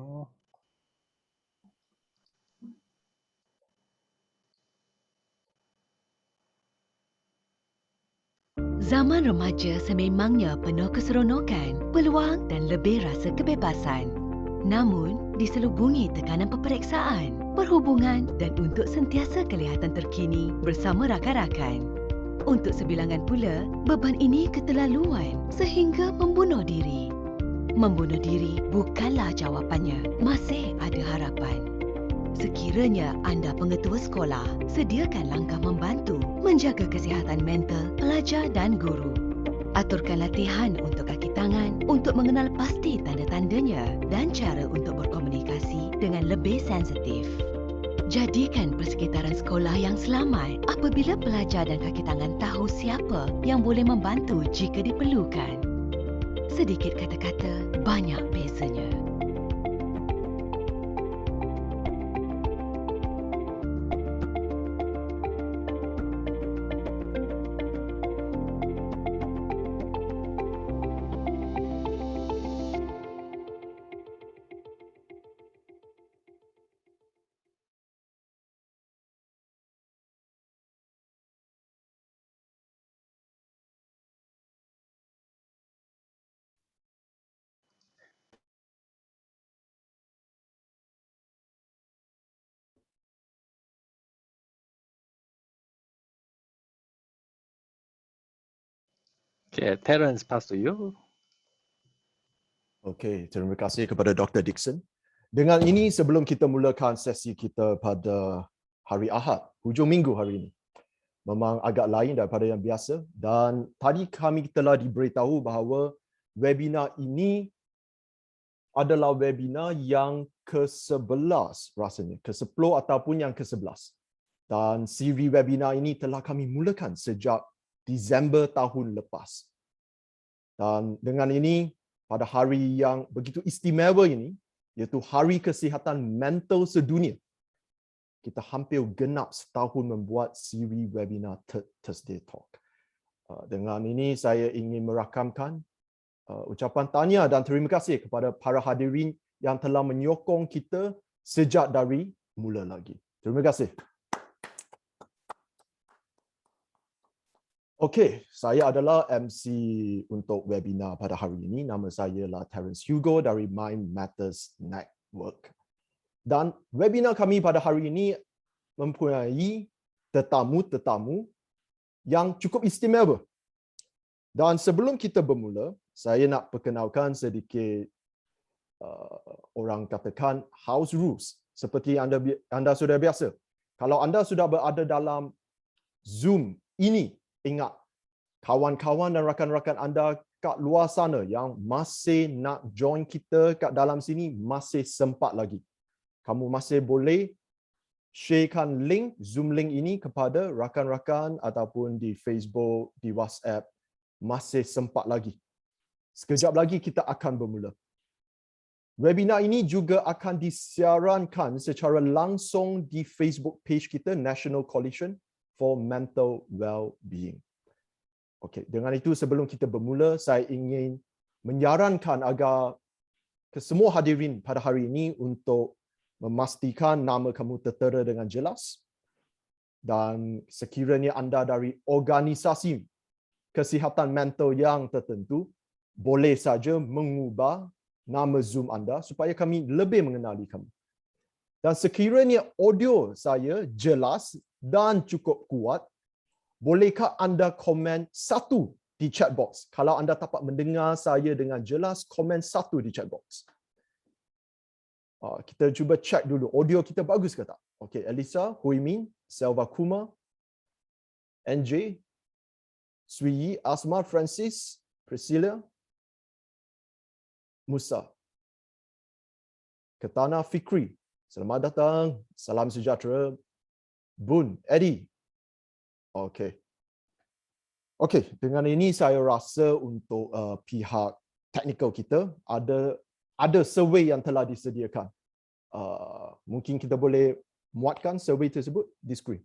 Oh. Zaman remaja sememangnya penuh keseronokan, peluang dan lebih rasa kebebasan. Namun, diselubungi tekanan peperiksaan, perhubungan dan untuk sentiasa kelihatan terkini bersama rakan-rakan. Untuk sebilangan pula, beban ini keterlaluan sehingga membunuh diri. Membunuh diri bukanlah jawapannya. Masih ada harapan. Sekiranya anda pengetua sekolah, sediakan langkah membantu menjaga kesihatan mental pelajar dan guru. Aturkan latihan untuk kaki tangan untuk mengenal pasti tanda-tandanya dan cara untuk berkomunikasi dengan lebih sensitif. Jadikan persekitaran sekolah yang selamat apabila pelajar dan kaki tangan tahu siapa yang boleh membantu jika diperlukan. Sedikit kata-kata, banyak bezanya. Okay, Terence, pass to you. Okey, terima kasih kepada Dr. Dixon. Dengan ini, sebelum kita mulakan sesi kita pada hari Ahad, hujung minggu hari ini, memang agak lain daripada yang biasa, dan tadi kami telah diberitahu bahawa webinar ini adalah webinar yang ke-11 rasanya, ke-10 ataupun yang ke-11. Dan siri webinar ini telah kami mulakan sejak Disember tahun lepas. Dan dengan ini, pada hari yang begitu istimewa ini, iaitu Hari Kesihatan Mental Sedunia, kita hampir genap setahun membuat siri webinar Thursday Talk. Dengan ini, saya ingin merakamkan ucapan tahniah dan terima kasih kepada para hadirin yang telah menyokong kita sejak dari mula lagi. Terima kasih. Okey, saya adalah MC untuk webinar pada hari ini. Nama saya adalah Terence Hugo dari Mind Matters Network. Dan webinar kami pada hari ini mempunyai tetamu-tetamu yang cukup istimewa. Dan sebelum kita bermula, saya nak perkenalkan sedikit orang katakan house rules seperti anda sudah biasa. Kalau anda sudah berada dalam Zoom ini, ingat, kawan-kawan dan rakan-rakan anda kat luar sana yang masih nak join kita kat dalam sini, masih sempat lagi. Kamu masih boleh sharekan link, Zoom link ini kepada rakan-rakan ataupun di Facebook, di WhatsApp. Masih sempat lagi. Sekejap lagi kita akan bermula. Webinar ini juga akan disiarankan secara langsung di Facebook page kita, National Coalition for Mental Well-being. Okey, dengan itu sebelum kita bermula, saya ingin menyarankan agar kesemua hadirin pada hari ini untuk memastikan nama kamu tertera dengan jelas, dan sekiranya anda dari organisasi kesihatan mental yang tertentu, boleh saja mengubah nama Zoom anda supaya kami lebih mengenali kamu. Dan sekiranya audio saya jelas dan cukup kuat, bolehkah anda komen satu di chat box? Kalau anda dapat mendengar saya dengan jelas, komen satu di chat box. Kita cuba check dulu, audio kita bagus ke tak? Okey, Elisa, Huimin, Selva Kumar, NJ, Swi Yi, Asma, Francis, Priscilla, Musa, Ketana Fikri, selamat datang, salam sejahtera. Bun, Eddie. Okey. Okey, dengan ini saya rasa untuk pihak teknikal kita ada survey yang telah disediakan. Mungkin kita boleh muatkan survey tersebut di skrin.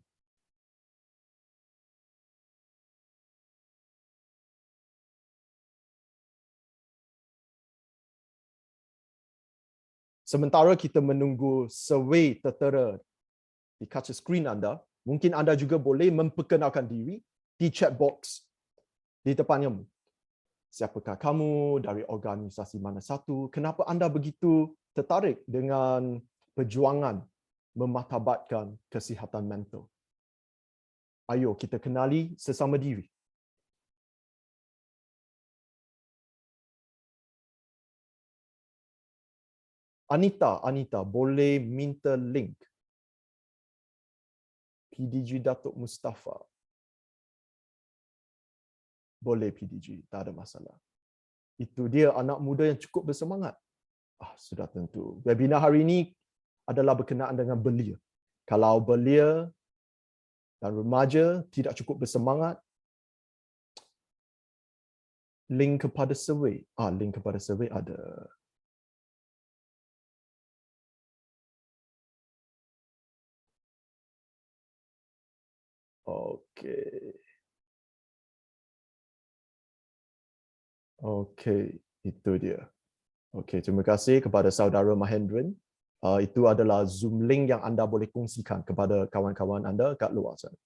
Sementara kita menunggu survei tertera di kaca skrin anda, mungkin anda juga boleh memperkenalkan diri di chat box di depannya. Siapakah kamu, dari organisasi mana satu, kenapa anda begitu tertarik dengan perjuangan memartabatkan kesihatan mental. Ayo kita kenali sesama diri. Anita, boleh minta link. PDG Datuk Mustafa. Boleh PDG, tak ada masalah. Itu dia anak muda yang cukup bersemangat. Sudah tentu. Webinar hari ini adalah berkenaan dengan belia. Kalau belia dan remaja tidak cukup bersemangat, link kepada survey. Link kepada survey ada. Okey, itu dia. Okey, terima kasih kepada saudara Mahendran. Itu adalah Zoom link yang anda boleh kongsikan kepada kawan-kawan anda kat luar sana.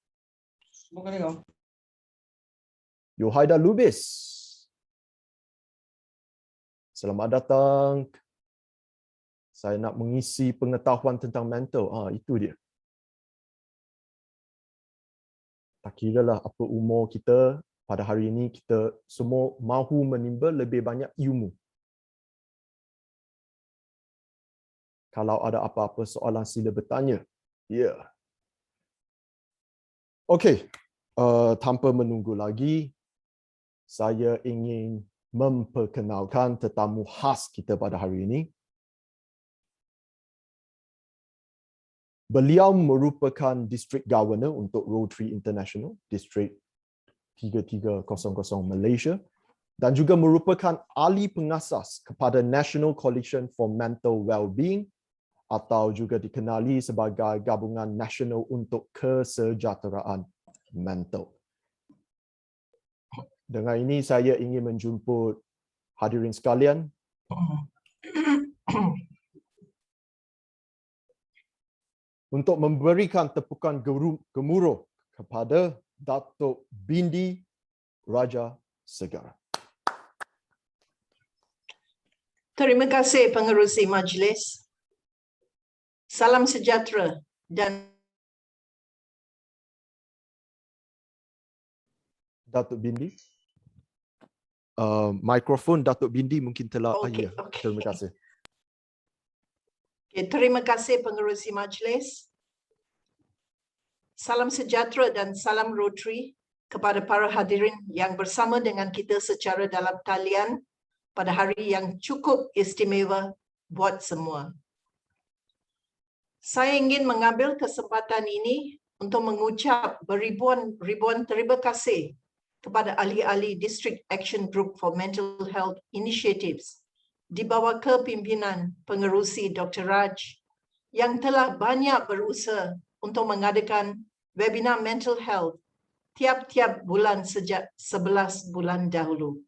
Yohaida Lubis. Selamat datang. Saya nak mengisi pengetahuan tentang mental. Itu dia. Tak kiralah apa umur kita, pada hari ini kita semua mahu menimba lebih banyak ilmu. Kalau ada apa-apa soalan sila bertanya. Ya. Okey. Tanpa menunggu lagi, saya ingin memperkenalkan tetamu khas kita pada hari ini. Beliau merupakan District Governor untuk Rotary International, District 3300 Malaysia, dan juga merupakan ahli pengasas kepada National Coalition for Mental Wellbeing atau juga dikenali sebagai Gabungan Nasional untuk Kesejahteraan Mental. Dengan ini saya ingin menjemput hadirin sekalian untuk memberikan tepukan gemuruh kepada Datuk Bindi Raja Segara. Terima kasih pengerusi majlis. Salam sejahtera dan Datuk Bindi. Mikrofon Datuk Bindi mungkin telah Okey. Terima kasih. Terima kasih pengerusi majlis. Salam sejahtera dan salam Rotary kepada para hadirin yang bersama dengan kita secara dalam talian pada hari yang cukup istimewa buat semua. Saya ingin mengambil kesempatan ini untuk mengucap beribuan terima kasih kepada ahli-ahli District Action Group for Mental Health Initiatives di bawah kepimpinan pengerusi Dr. Raj yang telah banyak berusaha untuk mengadakan webinar mental health tiap-tiap bulan sejak 11 bulan dahulu.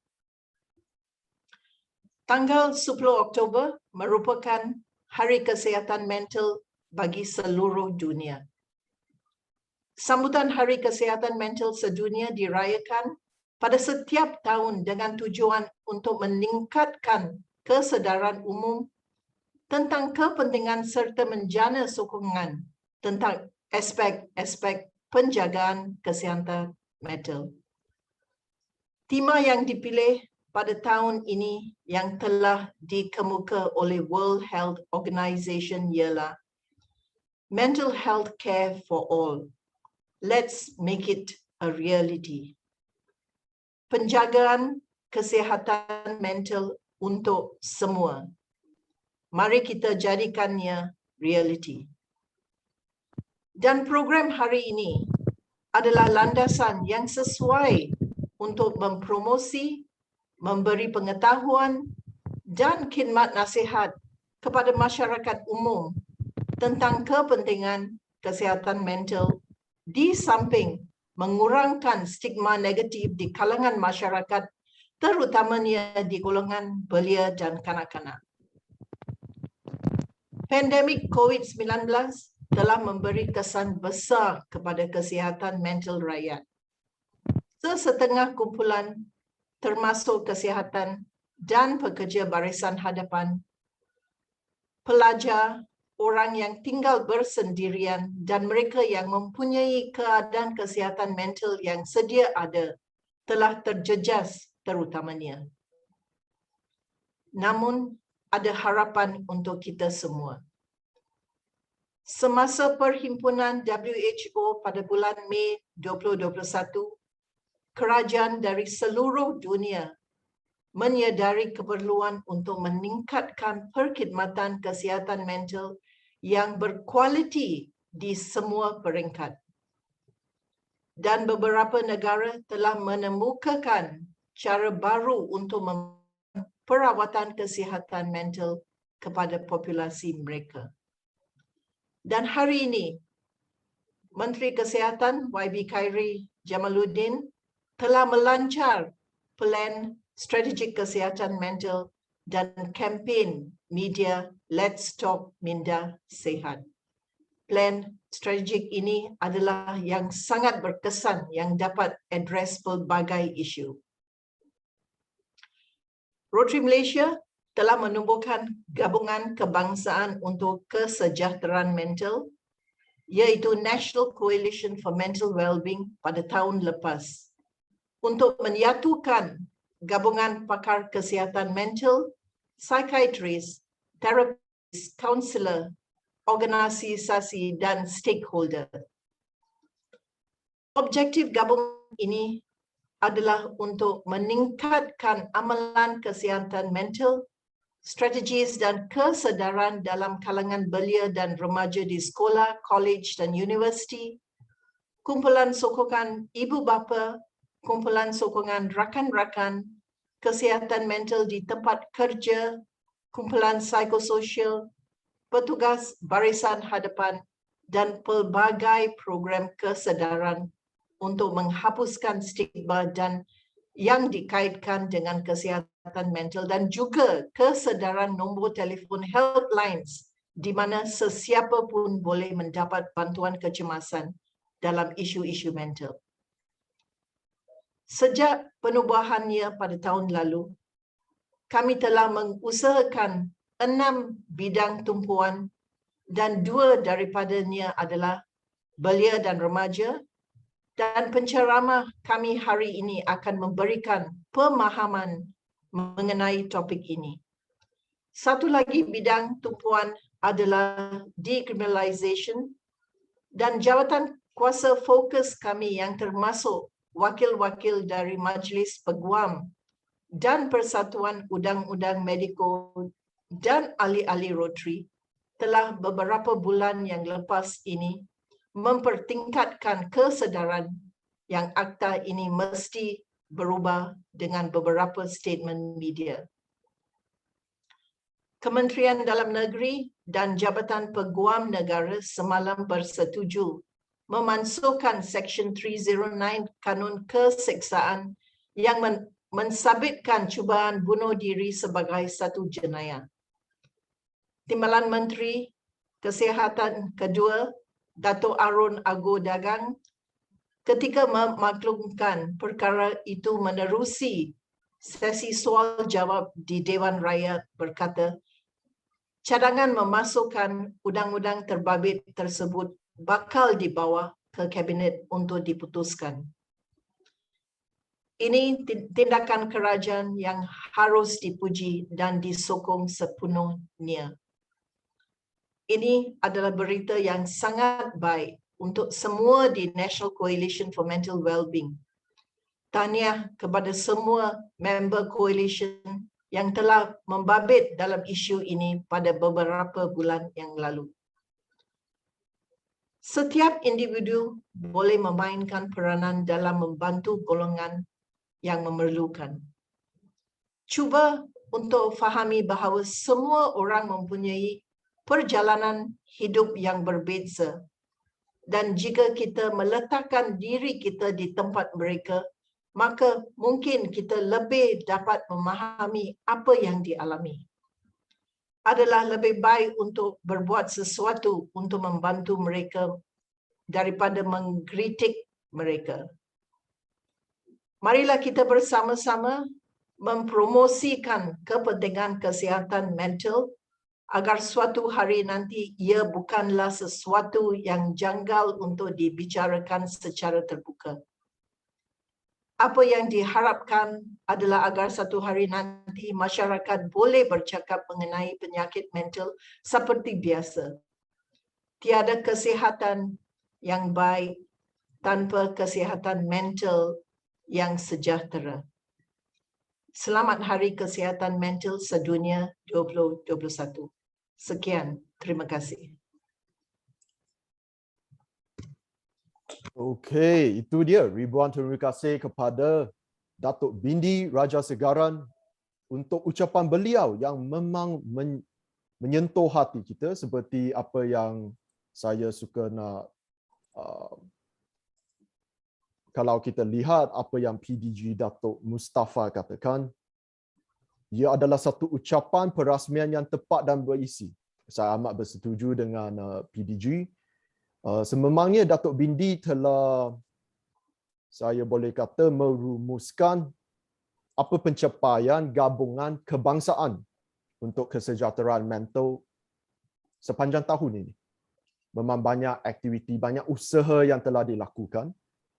Tanggal 10 Oktober merupakan Hari Kesihatan Mental bagi seluruh dunia. Sambutan Hari Kesihatan Mental sedunia dirayakan pada setiap tahun dengan tujuan untuk meningkatkan kesedaran umum tentang kepentingan serta menjana sokongan tentang aspek-aspek penjagaan kesihatan mental. Tema yang dipilih pada tahun ini yang telah dikemuka oleh World Health Organization ialah Mental Health Care for All. Let's make it a reality. Penjagaan kesihatan mental untuk semua. Mari kita jadikannya reality. Dan program hari ini adalah landasan yang sesuai untuk mempromosi, memberi pengetahuan dan khidmat nasihat kepada masyarakat umum tentang kepentingan kesihatan mental di samping mengurangkan stigma negatif di kalangan masyarakat, terutamanya di golongan belia dan kanak-kanak. Pandemik COVID-19 telah memberi kesan besar kepada kesihatan mental rakyat. Sesetengah kumpulan termasuk kesihatan dan pekerja barisan hadapan, pelajar, orang yang tinggal bersendirian dan mereka yang mempunyai keadaan kesihatan mental yang sedia ada telah terjejas terutamanya. Namun, ada harapan untuk kita semua. Semasa perhimpunan WHO pada bulan Mei 2021, kerajaan dari seluruh dunia menyedari keperluan untuk meningkatkan perkhidmatan kesihatan mental yang berkualiti di semua peringkat. Dan beberapa negara telah menemukakan cara baru untuk perawatan kesihatan mental kepada populasi mereka. Dan hari ini, Menteri Kesihatan YB Khairi Jamaluddin telah melancar plan strategik kesihatan mental dan kempen media Let's Talk Minda Sehat. Plan strategik ini adalah yang sangat berkesan yang dapat address pelbagai isu. Rotary Malaysia telah menubuhkan gabungan kebangsaan untuk kesejahteraan mental, iaitu National Coalition for Mental Wellbeing pada tahun lepas, untuk menyatukan gabungan pakar kesihatan mental, psikiatris, terapis, kaunselor, organisasi dan stakeholder. Objektif gabungan ini adalah untuk meningkatkan amalan kesihatan mental, strategis dan kesedaran dalam kalangan belia dan remaja di sekolah, college dan universiti, kumpulan sokongan ibu bapa, kumpulan sokongan rakan-rakan, kesihatan mental di tempat kerja, kumpulan psikososial, petugas barisan hadapan dan pelbagai program kesedaran untuk menghapuskan stigma dan yang dikaitkan dengan kesihatan mental dan juga kesedaran nombor telefon helplines di mana sesiapa pun boleh mendapat bantuan kecemasan dalam isu-isu mental. Sejak penubuhannya pada tahun lalu, kami telah mengusahakan 6 bidang tumpuan dan 2 daripadanya adalah belia dan remaja, dan penceramah kami hari ini akan memberikan pemahaman mengenai topik ini. Satu lagi bidang tumpuan adalah decriminalization dan jawatan kuasa fokus kami yang termasuk wakil-wakil dari Majlis Peguam dan Persatuan Undang-Undang Mediko dan ahli-ahli Rotary telah beberapa bulan yang lepas ini mempertingkatkan kesedaran yang akta ini mesti berubah dengan beberapa statement media. Kementerian Dalam Negeri dan Jabatan Peguam Negara semalam bersetuju memansuhkan Seksyen 309 Kanun Keseksaan yang mensabitkan cubaan bunuh diri sebagai satu jenayah. Timbalan Menteri Kesihatan kedua, Dato' Arun Ago Dagang, ketika memaklumkan perkara itu menerusi sesi soal jawab di Dewan Raya berkata, cadangan memasukkan undang-undang terbabit tersebut bakal dibawa ke Kabinet untuk diputuskan. Ini tindakan kerajaan yang harus dipuji dan disokong sepenuhnya. Ini adalah berita yang sangat baik untuk semua di National Coalition for Mental Wellbeing. Tahniah kepada semua member coalition yang telah membabit dalam isu ini pada beberapa bulan yang lalu. Setiap individu boleh memainkan peranan dalam membantu golongan yang memerlukan. Cuba untuk fahami bahawa semua orang mempunyai perjalanan hidup yang berbeza, dan jika kita meletakkan diri kita di tempat mereka, maka mungkin kita lebih dapat memahami apa yang dialami. adalah lebih baik untuk berbuat sesuatu untuk membantu mereka daripada mengkritik mereka. Marilah kita bersama-sama mempromosikan kepentingan kesihatan mental agar suatu hari nanti ia bukanlah sesuatu yang janggal untuk dibicarakan secara terbuka. Apa yang diharapkan adalah agar satu hari nanti masyarakat boleh bercakap mengenai penyakit mental seperti biasa. Tiada kesihatan yang baik tanpa kesihatan mental yang sejahtera. Selamat Hari Kesihatan Mental Sedunia 2021. Sekian, terima kasih. Okey, itu dia. Ribuan terima kasih kepada Datuk Bindi Raja Segaran untuk ucapan beliau yang memang menyentuh hati kita seperti apa yang saya suka nak kalau kita lihat apa yang PDG Datuk Mustafa katakan, ia adalah satu ucapan perasmian yang tepat dan berisi. Saya amat bersetuju dengan PDG. Sememangnya Datuk Bindi telah, saya boleh kata, merumuskan apa pencapaian gabungan kebangsaan untuk kesejahteraan mental sepanjang tahun ini. Memang banyak aktiviti, banyak usaha yang telah dilakukan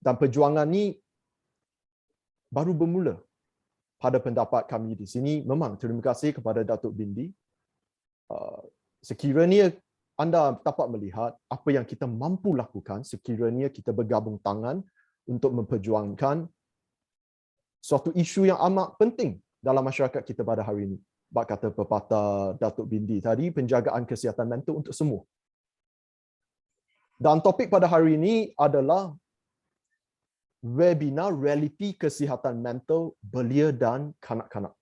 dan perjuangan ini baru bermula. Pada pendapat kami di sini, memang terima kasih kepada Datuk Bindi. Sekiranya anda dapat melihat apa yang kita mampu lakukan sekiranya kita bergabung tangan untuk memperjuangkan suatu isu yang amat penting dalam masyarakat kita pada hari ini. Bak kata pepatah Datuk Bindi tadi, penjagaan kesihatan mental untuk semua. Dan topik pada hari ini adalah webinar realiti kesihatan mental belia dan kanak-kanak.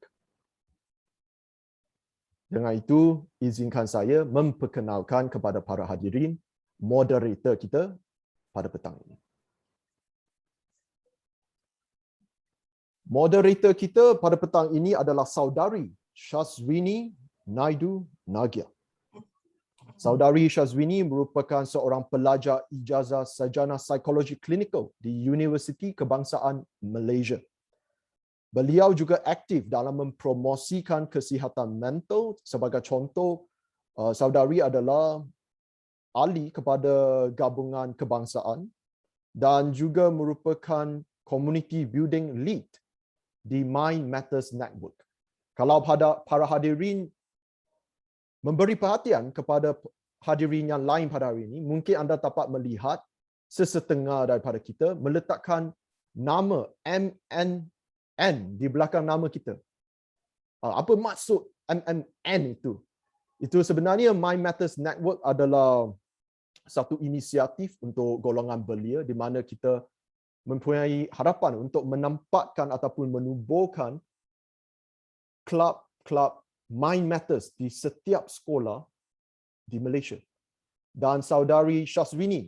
Dengan itu, izinkan saya memperkenalkan kepada para hadirin moderator kita pada petang ini. Moderator kita pada petang ini adalah Saudari Syazwini Naidu Nagia. Saudari Syazwini merupakan seorang pelajar ijazah sarjana psikologi klinikal di Universiti Kebangsaan Malaysia. Beliau juga aktif dalam mempromosikan kesihatan mental. Sebagai contoh, saudari adalah ahli kepada gabungan kebangsaan dan juga merupakan community building lead di Mind Matters Network. Kalau para hadirin memberi perhatian kepada hadirin yang lain pada hari ini, mungkin anda dapat melihat sesetengah daripada kita meletakkan nama MNN di belakang nama kita. Apa maksud MNN itu? Itu sebenarnya Mind Matters Network adalah satu inisiatif untuk golongan belia di mana kita mempunyai harapan untuk menempatkan ataupun menubuhkan kelab-kelab Mind Matters di setiap sekolah di Malaysia. Dan saudari Syazwini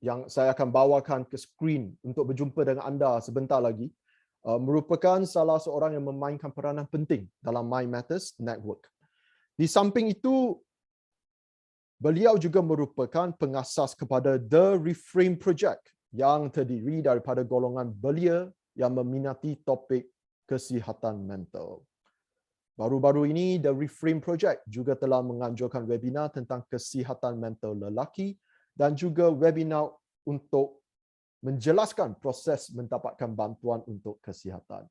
yang saya akan bawakan ke skrin untuk berjumpa dengan anda sebentar lagi merupakan salah seorang yang memainkan peranan penting dalam Mind Matters Network. Di samping itu, beliau juga merupakan pengasas kepada The Reframe Project yang terdiri daripada golongan belia yang meminati topik kesihatan mental. Baru-baru ini, The Reframe Project juga telah menganjurkan webinar tentang kesihatan mental lelaki dan juga webinar untuk menjelaskan proses mendapatkan bantuan untuk kesihatan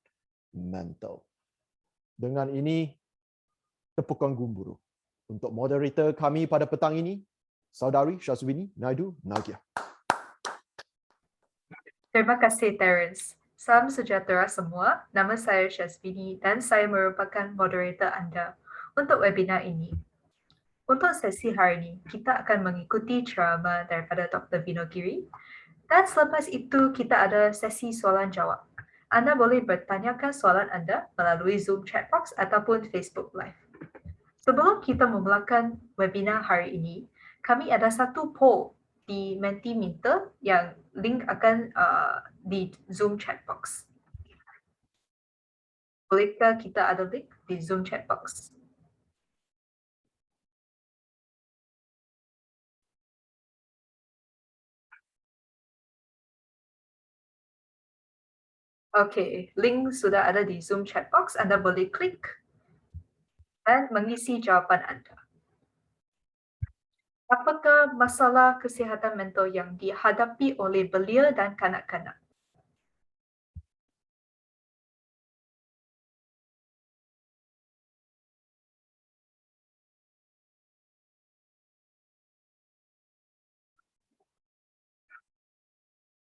mental. Dengan ini, tepukan gumburu untuk moderator kami pada petang ini, Saudari Syazwini Naidu Nagia. Terima kasih, Terence. Salam sejahtera semua. Nama saya Syazwini dan saya merupakan moderator anda untuk webinar ini. Untuk sesi hari ini, kita akan mengikuti ceramah daripada Dr. Vino Giri dan selepas itu kita ada sesi soalan jawab. Anda boleh bertanyakan soalan anda melalui Zoom chat box ataupun Facebook Live. Sebelum kita memulakan webinar hari ini, kami ada satu poll di Mentimeter yang link akan di Zoom chat box. Bolehkah kita ada link di Zoom chat box? Okey, link sudah ada di Zoom chat box. Anda boleh klik dan mengisi jawapan anda. Apakah masalah kesihatan mental yang dihadapi oleh belia dan kanak-kanak?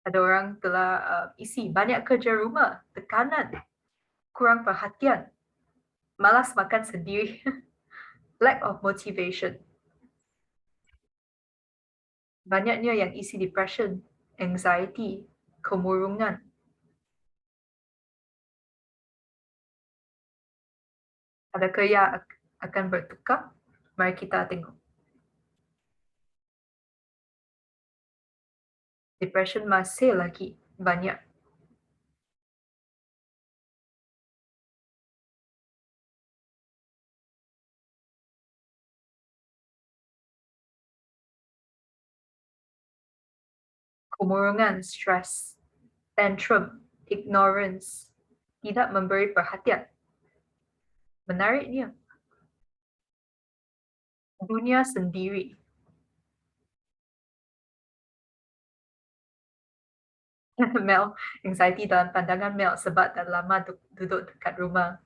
Ada orang telah isi banyak kerja rumah, tekanan, kurang perhatian, malas makan sendiri, lack of motivation. Banyaknya yang isi depression, anxiety, kemurungan. Adakah ia akan bertukar? Mari kita tengok. Depression masih lagi banyak. Kemurungan, stres, tantrum, ignorance, tidak memberi perhatian. Menariknya, dunia sendiri. Mel, anxiety dalam pandangan Mel sebab dah lama duduk dekat rumah.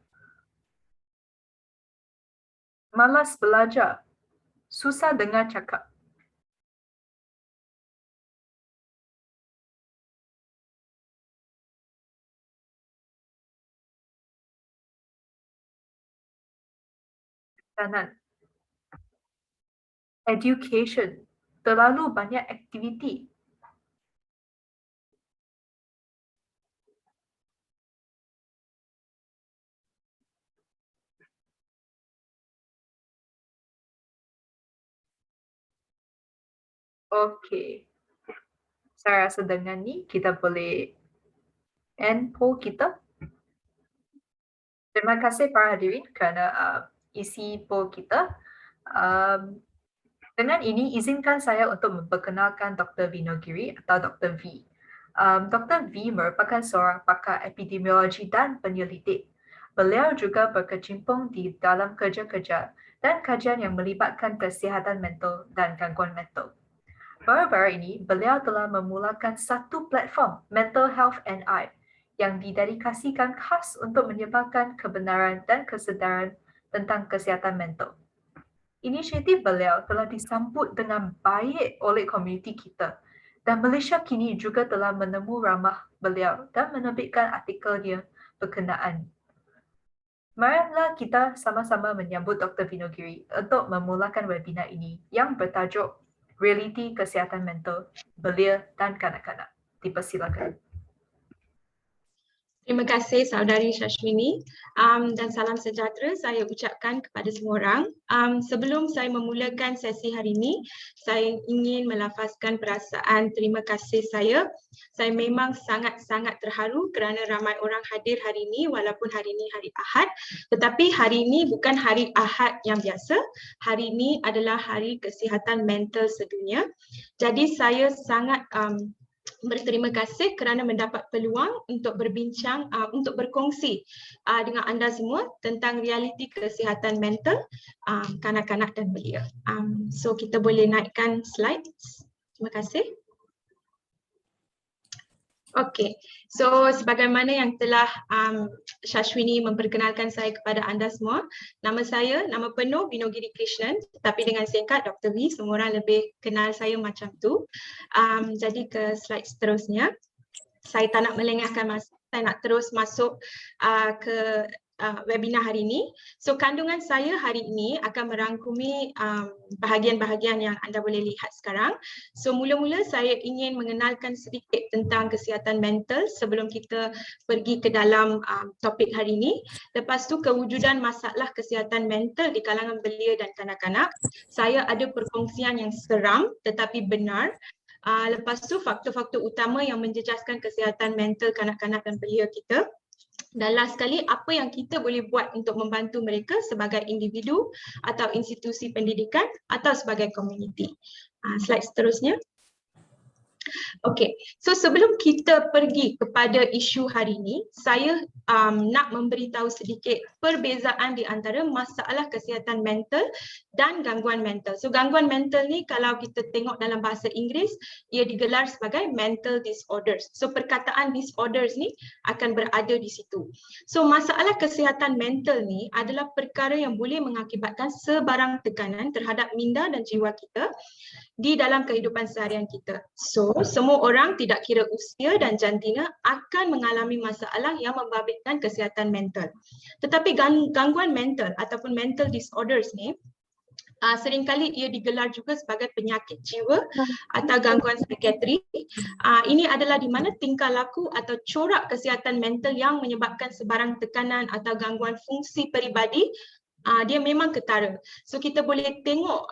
Malas belajar, susah dengar cakap. Kanan. Education, terlalu banyak aktiviti. Okey. Saya rasa dengan ni kita boleh end poll kita. Terima kasih para hadirin kerana isi poll kita. Dengan ini, izinkan saya untuk memperkenalkan Dr. Vinogiri atau Dr. V. Dr. V merupakan seorang pakar epidemiologi dan penyelidik. Beliau juga berkecimpung di dalam kerja-kerja dan kajian yang melibatkan kesihatan mental dan gangguan mental. Baru-baru ini, beliau telah memulakan satu platform, Mental Health and I, yang didedikasikan khas untuk menyebarkan kebenaran dan kesedaran tentang kesihatan mental. Inisiatif beliau telah disambut dengan baik oleh komuniti kita dan Malaysia kini juga telah menemu ramah beliau dan menerbitkan artikelnya berkenaan. Marilah kita sama-sama menyambut Dr. Vinogiri untuk memulakan webinar ini yang bertajuk Realiti Kesihatan Mental, Belia dan Kanak-kanak. Dipersilakan. Terima kasih saudari Syashwini dan salam sejahtera saya ucapkan kepada semua orang. Sebelum saya memulakan sesi hari ini, saya ingin melafazkan perasaan terima kasih saya. Saya memang sangat-sangat terharu kerana ramai orang hadir hari ini walaupun hari ini hari Ahad. Tetapi hari ini bukan hari Ahad yang biasa. Hari ini adalah Hari Kesihatan Mental Sedunia. Jadi saya sangat berterima kasih kerana mendapat peluang untuk berbincang, untuk berkongsi dengan anda semua tentang realiti kesihatan mental kanak-kanak dan belia. So kita boleh naikkan slides. Terima kasih. Okey, so sebagaimana yang telah Syashwini memperkenalkan saya kepada anda semua, nama saya, nama penuh Vinogiri Krishnan, tapi dengan singkat Dr. V, semua orang lebih kenal saya macam tu. Jadi ke slide seterusnya, saya tak nak melengahkan masa, saya nak terus masuk ke webinar hari ini. So kandungan saya hari ini akan merangkumi bahagian-bahagian yang anda boleh lihat sekarang. So mula-mula saya ingin mengenalkan sedikit tentang kesihatan mental sebelum kita pergi ke dalam topik hari ini. Lepas tu kewujudan masalah kesihatan mental di kalangan belia dan kanak-kanak. Saya ada perkongsian yang seram tetapi benar. Lepas tu faktor-faktor utama yang menjejaskan kesihatan mental kanak-kanak dan belia kita. Dan last sekali, apa yang kita boleh buat untuk membantu mereka sebagai individu atau institusi pendidikan atau sebagai komuniti. Slide seterusnya. Okey, so sebelum kita pergi kepada isu hari ini, saya nak memberitahu sedikit perbezaan di antara masalah kesihatan mental dan gangguan mental. So gangguan mental ni kalau kita tengok dalam bahasa Inggeris, ia digelar sebagai mental disorders. So perkataan disorders ni akan berada di situ. So masalah kesihatan mental ni adalah perkara yang boleh mengakibatkan sebarang tekanan terhadap minda dan jiwa kita di dalam kehidupan seharian kita. So, semua orang tidak kira usia dan jantina akan mengalami masalah yang membabitkan kesihatan mental. Tetapi gangguan mental ataupun mental disorders ni seringkali ia digelar juga sebagai penyakit jiwa atau gangguan psikiatri. Ini adalah di mana tingkah laku atau corak kesihatan mental yang menyebabkan sebarang tekanan atau gangguan fungsi peribadi dia memang ketara. So kita boleh tengok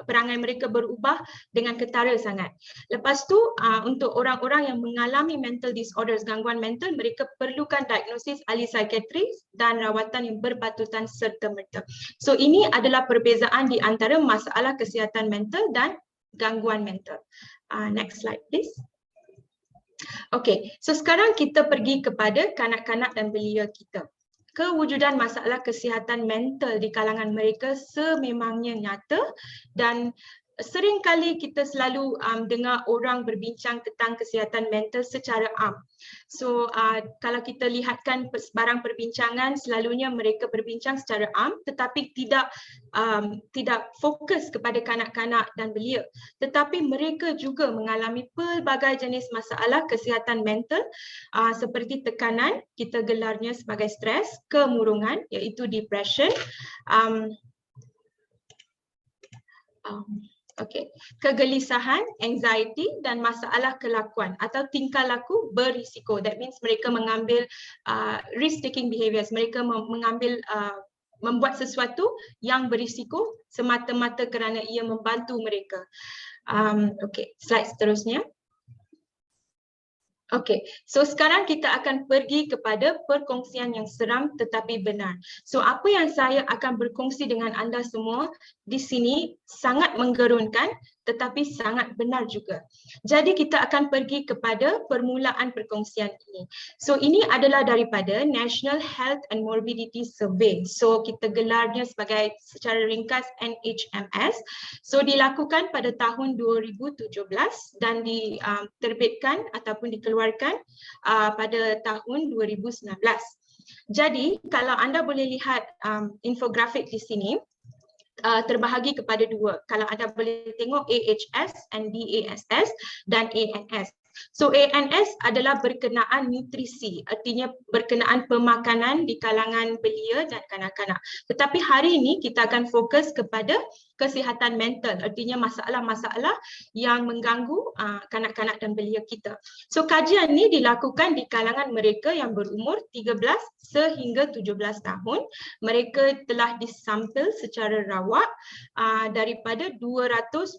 perangai mereka berubah dengan ketara sangat. Lepas tu untuk orang-orang yang mengalami mental disorders, gangguan mental, mereka perlukan diagnosis ahli psikiatris dan rawatan yang berpatutan serta-merta. So ini adalah perbezaan di antara masalah kesihatan mental dan gangguan mental. Next slide please. Okay, so sekarang kita pergi kepada kanak-kanak dan belia kita. Kewujudan masalah kesihatan mental di kalangan mereka sememangnya nyata dan seringkali kita selalu dengar orang berbincang tentang kesihatan mental secara am. So kalau kita lihatkan sebarang perbincangan, selalunya mereka berbincang secara am tetapi tidak fokus kepada kanak-kanak dan belia. Tetapi mereka juga mengalami pelbagai jenis masalah kesihatan mental seperti tekanan, kita gelarnya sebagai stres, kemurungan iaitu depression, kegelisahan, anxiety dan masalah kelakuan atau tingkah laku berisiko. That means mereka mengambil risk-taking behaviours. Mereka mengambil membuat sesuatu yang berisiko semata-mata kerana ia membantu mereka. Slide seterusnya. Okey, so sekarang kita akan pergi kepada perkongsian yang seram tetapi benar. So apa yang saya akan berkongsi dengan anda semua di sini sangat menggerunkan tetapi sangat benar juga. Jadi kita akan pergi kepada permulaan perkongsian ini. So ini adalah daripada National Health and Morbidity Survey. So kita gelarnya sebagai secara ringkas NHMS. So dilakukan pada tahun 2017 dan diterbitkan ataupun dikeluarkan pada tahun 2019. Jadi kalau anda boleh lihat infografik di sini, terbahagi kepada dua. Kalau anda boleh tengok AHS, NDASS dan ANS. So ANS adalah berkenaan nutrisi, artinya berkenaan pemakanan di kalangan belia dan kanak-kanak. Tetapi hari ini kita akan fokus kepada kesihatan mental, artinya masalah-masalah yang mengganggu kanak-kanak dan belia kita. So kajian ini dilakukan di kalangan mereka yang berumur 13 sehingga 17 tahun. Mereka telah disampel secara rawak daripada 212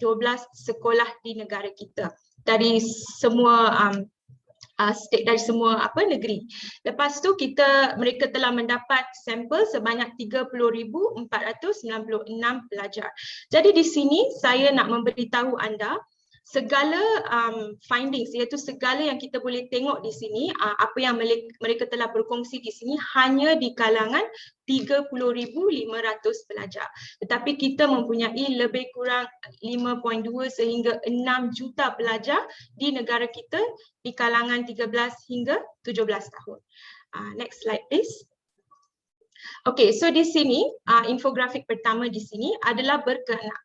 sekolah di negara kita. Dari semua dari semua negeri. Lepas tu mereka telah mendapat sampel sebanyak 30,496 pelajar. Jadi di sini saya nak memberitahu anda segala findings, iaitu segala yang kita boleh tengok di sini, apa yang mereka telah berkongsi di sini hanya di kalangan 30,500 pelajar. Tetapi kita mempunyai lebih kurang 5.2 sehingga 6 juta pelajar di negara kita di kalangan 13 hingga 17 tahun. Next slide please. Okey, so di sini infografik pertama di sini adalah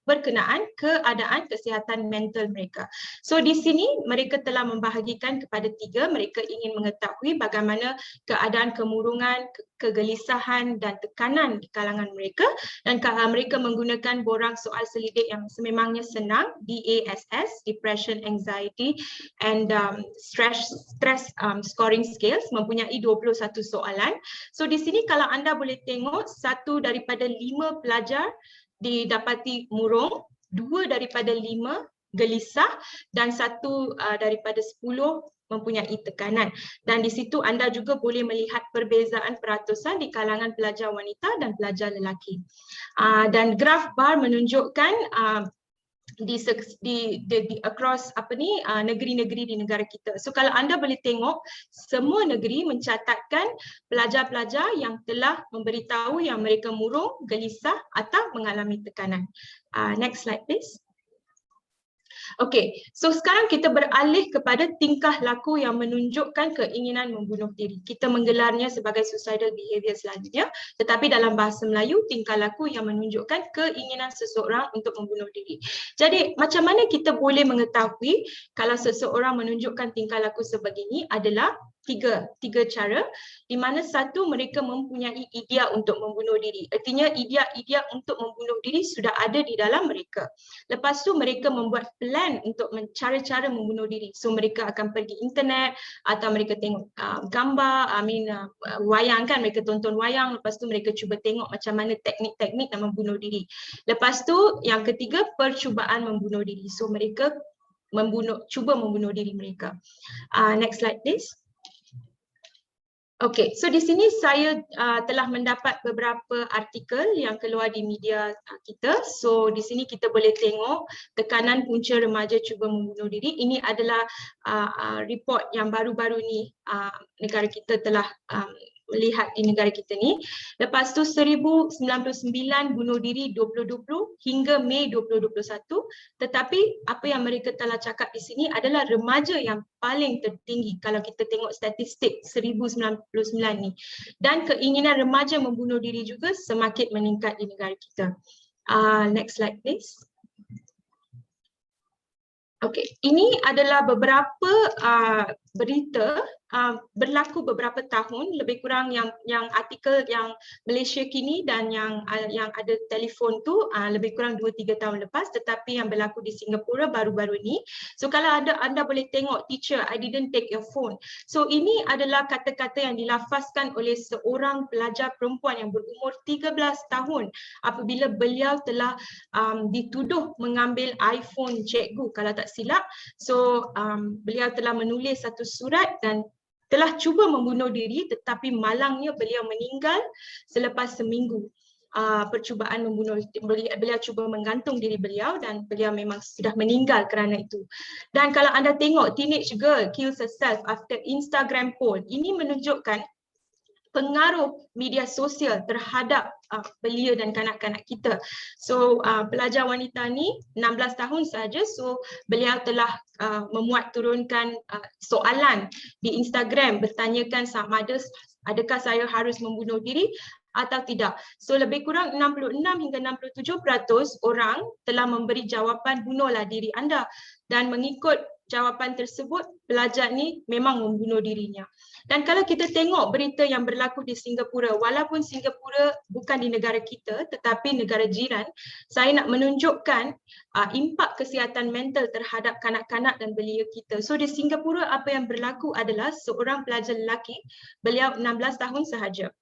berkenaan keadaan kesihatan mental mereka. So di sini mereka telah membahagikan kepada tiga. Mereka ingin mengetahui bagaimana keadaan kemurungan, kegelisahan dan tekanan di kalangan mereka, dan mereka menggunakan borang soal selidik yang sememangnya senang, DASS, Depression, Anxiety and Stress Scoring Scales, mempunyai 21 soalan. So di sini kalau anda boleh tengok, 1 daripada 5 pelajar didapati murung, 2 daripada 5 gelisah dan 1 daripada 10 mempunyai tekanan. Dan di situ anda juga boleh melihat perbezaan peratusan di kalangan pelajar wanita dan pelajar lelaki. Dan graf bar menunjukkan across negeri-negeri di negara kita. So kalau anda boleh tengok, semua negeri mencatatkan pelajar-pelajar yang telah memberitahu yang mereka murung, gelisah atau mengalami tekanan. Next slide please. Okey, so sekarang kita beralih kepada tingkah laku yang menunjukkan keinginan membunuh diri. Kita menggelarnya sebagai suicidal behavior selanjutnya, tetapi dalam bahasa Melayu, tingkah laku yang menunjukkan keinginan seseorang untuk membunuh diri. Jadi, macam mana kita boleh mengetahui kalau seseorang menunjukkan tingkah laku sebegini adalah tiga cara, di mana satu, mereka mempunyai idea untuk membunuh diri. Artinya idea untuk membunuh diri sudah ada di dalam mereka. Lepas tu mereka membuat plan untuk cara-cara membunuh diri. So mereka akan pergi internet atau mereka tengok gambar, wayang kan, mereka tonton wayang, lepas tu mereka cuba tengok macam mana teknik-teknik nak membunuh diri. Lepas tu yang ketiga, percubaan membunuh diri. So mereka cuba membunuh diri mereka. Next slide please. Okey, so di sini saya telah mendapat beberapa artikel yang keluar di media kita. So di sini kita boleh tengok tekanan punca remaja cuba membunuh diri. Ini adalah report yang baru-baru ni negara kita telah lihat di negara kita ni. Lepas tu 1099 bunuh diri 2020 hingga Mei 2021. Tetapi apa yang mereka telah cakap di sini adalah remaja yang paling tertinggi kalau kita tengok statistik 1099 ni. Dan keinginan remaja membunuh diri juga semakin meningkat di negara kita. Next slide please. Okey, ini adalah beberapa berita berlaku beberapa tahun, lebih kurang yang artikel yang Malaysia kini dan yang ada telefon tu lebih kurang 2-3 tahun lepas, tetapi yang berlaku di Singapura baru-baru ni. So kalau anda boleh tengok, teacher, I didn't take your phone. So ini adalah kata-kata yang dilafazkan oleh seorang pelajar perempuan yang berumur 13 tahun apabila beliau telah dituduh mengambil iPhone cikgu kalau tak silap. So beliau telah menulis satu surat dan telah cuba membunuh diri, tetapi malangnya beliau meninggal selepas seminggu percubaan membunuh. Beliau cuba menggantung diri beliau dan beliau memang sudah meninggal kerana itu. Dan kalau anda tengok, teenage girl kills herself after Instagram poll, ini menunjukkan pengaruh media sosial terhadap belia dan kanak-kanak kita. So pelajar wanita ni 16 tahun sahaja, so beliau telah memuat turunkan soalan di Instagram bertanyakan sama ada adakah saya harus membunuh diri atau tidak. So lebih kurang 66 hingga 67% orang telah memberi jawapan bunuhlah diri anda, dan mengikut jawapan tersebut pelajar ni memang membunuh dirinya. Dan kalau kita tengok berita yang berlaku di Singapura, walaupun Singapura bukan di negara kita tetapi negara jiran, saya nak menunjukkan impak kesihatan mental terhadap kanak-kanak dan belia kita. So di Singapura apa yang berlaku adalah seorang pelajar lelaki, beliau 16 tahun sahaja.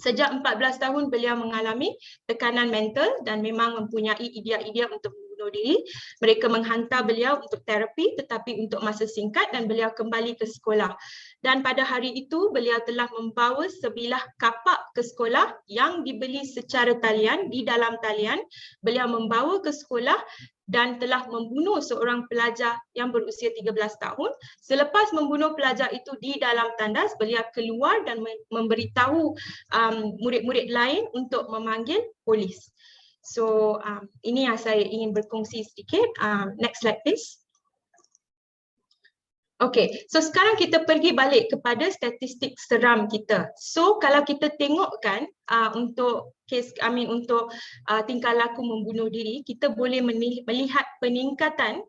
Sejak 14 tahun beliau mengalami tekanan mental dan memang mempunyai idea-idea untuk membunuh diri. Mereka menghantar beliau untuk terapi tetapi untuk masa singkat dan beliau kembali ke sekolah. Dan pada hari itu beliau telah membawa sebilah kapak ke sekolah yang dibeli secara talian. Di dalam talian beliau membawa ke sekolah dan telah membunuh seorang pelajar yang berusia 13 tahun. Selepas membunuh pelajar itu di dalam tandas, beliau keluar dan memberitahu murid-murid lain untuk memanggil polis. So ini yang saya ingin berkongsi sedikit. Next slide please. Okey, so sekarang kita pergi balik kepada statistik seram kita. So kalau kita tengokkan untuk tingkah laku membunuh diri, kita boleh melihat peningkatan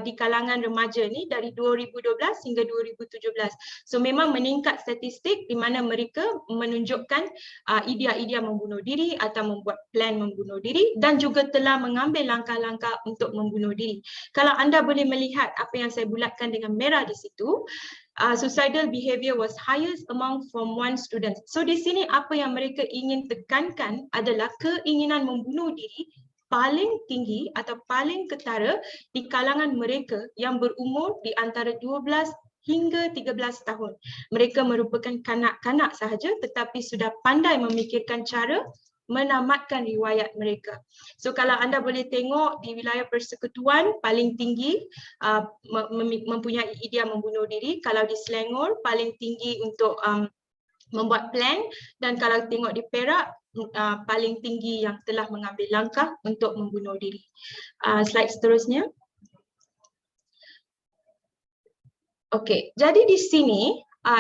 di kalangan remaja ni dari 2012 hingga 2017. So memang meningkat statistik di mana mereka menunjukkan idea-idea membunuh diri atau membuat plan membunuh diri dan juga telah mengambil langkah-langkah untuk membunuh diri. Kalau anda boleh melihat apa yang saya bulatkan dengan merah di situ, suicidal behavior was highest among Form 1 students. So di sini apa yang mereka ingin tekankan adalah keinginan membunuh diri paling tinggi atau paling ketara di kalangan mereka yang berumur di antara 12 hingga 13 tahun. Mereka merupakan kanak-kanak sahaja tetapi sudah pandai memikirkan cara menamatkan riwayat mereka. So kalau anda boleh tengok di wilayah persekutuan paling tinggi mempunyai idea membunuh diri, kalau di Selangor paling tinggi untuk membuat plan, dan kalau tengok di Perak paling tinggi yang telah mengambil langkah untuk membunuh diri. Slide seterusnya. Okey, jadi di sini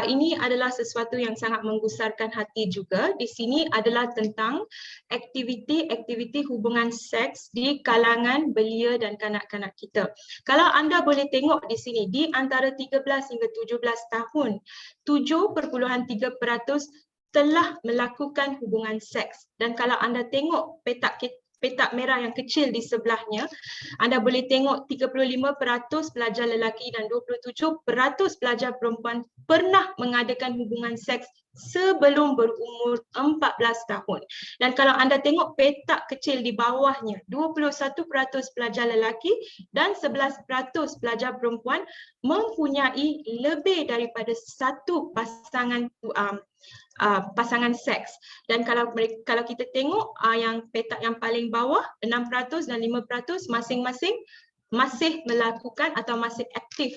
ini adalah sesuatu yang sangat menggusarkan hati juga. Di sini adalah tentang aktiviti hubungan seks di kalangan belia dan kanak-kanak kita. Kalau anda boleh tengok di sini, di antara 13 hingga 17 tahun, 7.3% telah melakukan hubungan seks. Dan kalau anda tengok petak merah yang kecil di sebelahnya, anda boleh tengok 35% pelajar lelaki dan 27% pelajar perempuan pernah mengadakan hubungan seks sebelum berumur 14 tahun. Dan kalau anda tengok petak kecil di bawahnya, 21% pelajar lelaki dan 11% pelajar perempuan mempunyai lebih daripada satu pasangan seks. Dan kalau kita tengok yang petak yang paling bawah, 6% dan 5% masing-masing masih melakukan atau masih aktif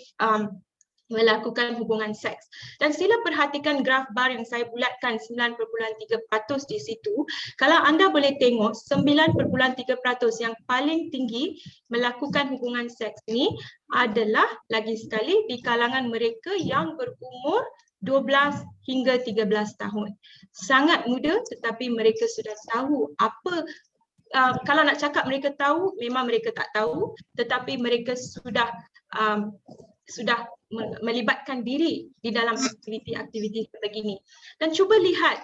melakukan hubungan seks. Dan sila perhatikan graf bar yang saya bulatkan 9.3% di situ. Kalau anda boleh tengok 9.3% yang paling tinggi melakukan hubungan seks ini adalah lagi sekali di kalangan mereka yang berumur 12 hingga 13 tahun. Sangat muda, tetapi mereka sudah tahu apa, kalau nak cakap mereka tahu, memang mereka tak tahu, tetapi mereka sudah melibatkan diri di dalam aktiviti-aktiviti begini. Dan cuba lihat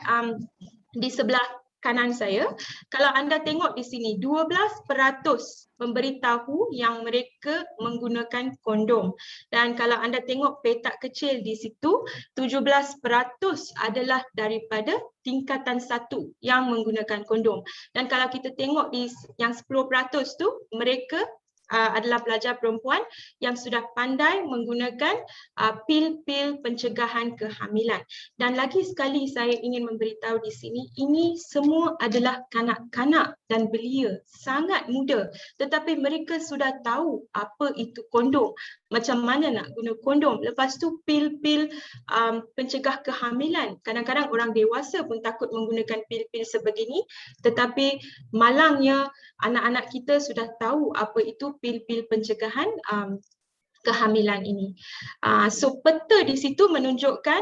di sebelah kanan saya, kalau anda tengok di sini 12% memberitahu yang mereka menggunakan kondom. Dan kalau anda tengok petak kecil di situ, 17% adalah daripada tingkatan 1 yang menggunakan kondom. Dan kalau kita tengok di yang 10% tu, mereka adalah pelajar perempuan yang sudah pandai menggunakan pil-pil pencegahan kehamilan. Dan lagi sekali saya ingin memberitahu di sini, ini semua adalah kanak-kanak dan belia, sangat muda, tetapi mereka sudah tahu apa itu kondom, macam mana nak guna kondom. Lepas tu pil-pil pencegah kehamilan. Kadang-kadang orang dewasa pun takut menggunakan pil-pil sebegini, tetapi malangnya anak-anak kita sudah tahu apa itu pil-pil pencegahan kehamilan ini. So peta di situ menunjukkan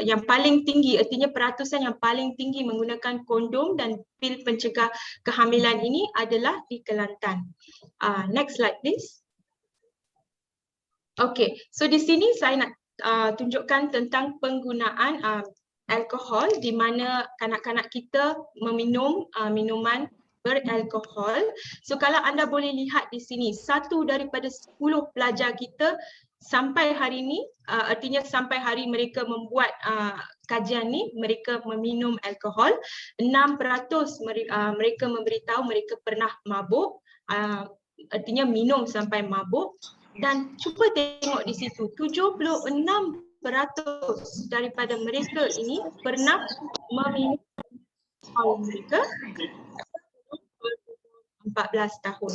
yang paling tinggi, artinya peratusan yang paling tinggi menggunakan kondom dan pil pencegah kehamilan ini adalah di Kelantan. Next slide please. Okay, so di sini saya nak tunjukkan tentang penggunaan alkohol di mana kanak-kanak kita meminum minuman beralkohol. So kalau anda boleh lihat di sini, 1 daripada 10 pelajar kita sampai hari ini, artinya sampai hari mereka membuat kajian ni, mereka meminum alkohol. 6% mereka memberitahu mereka pernah mabuk, artinya minum sampai mabuk. Dan cuba tengok di situ, 76% daripada mereka ini pernah meminum alkohol mereka 14 tahun.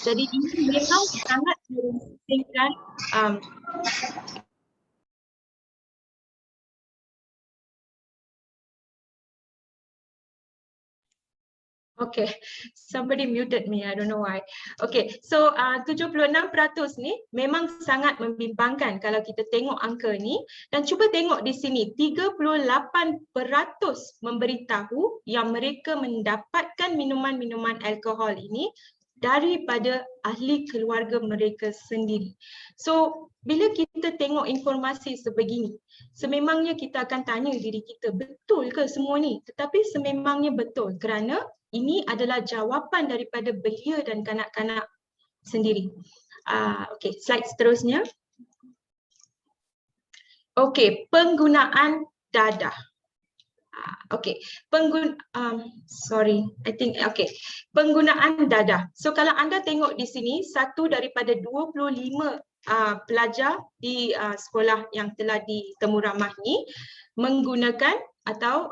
Jadi ini memang sangat merugikan Okay, somebody muted me, I don't know why. Okay, so 76% ni memang sangat membimbangkan kalau kita tengok angka ni. Dan cuba tengok di sini, 38% memberitahu yang mereka mendapatkan minuman-minuman alkohol ini daripada ahli keluarga mereka sendiri. So, bila kita tengok informasi sebegini, sememangnya kita akan tanya diri kita, betul ke semua ni? Tetapi sememangnya betul kerana ini adalah jawapan daripada belia dan kanak-kanak sendiri. Okey, slide seterusnya. Okey, penggunaan dadah. Okey, penggunaan dadah. So kalau anda tengok di sini, 1 daripada 25 pelajar di sekolah yang telah ditemu ramah ni menggunakan atau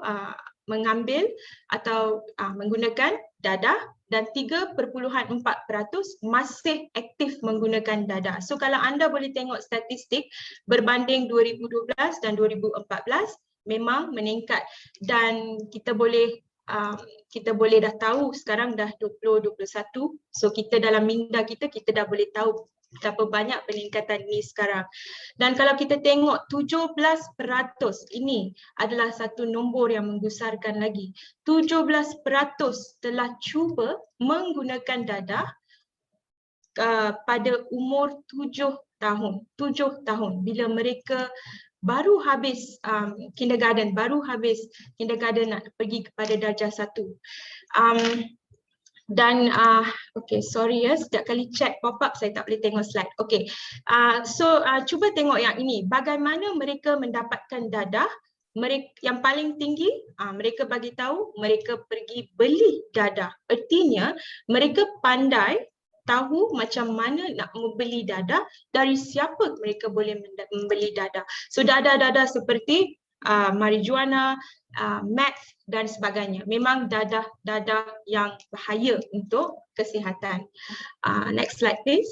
mengambil atau menggunakan dadah dan 3.4% masih aktif menggunakan dadah. So kalau anda boleh tengok statistik berbanding 2012 dan 2014 memang meningkat dan kita boleh dah tahu sekarang dah 2021. So kita dalam minda kita dah boleh tahu betapa banyak peningkatan ini sekarang. Dan kalau kita tengok 17% ini adalah satu nombor yang menggusarkan lagi. 17% telah cuba menggunakan dadah pada umur 7 tahun. 7 tahun bila mereka baru habis kindergarten nak pergi kepada darjah 1. Dan okay, sorry ya, setiap kali chat pop up saya tak boleh tengok slide. Okay, cuba tengok yang ini. Bagaimana mereka mendapatkan dadah? Yang paling tinggi, mereka bagi tahu mereka pergi beli dadah. Artinya mereka pandai tahu macam mana nak membeli dadah, dari siapa mereka boleh membeli dadah. So dadah-dadah seperti marijuana, meth dan sebagainya. Memang dadah yang bahaya untuk kesihatan. Next slide please.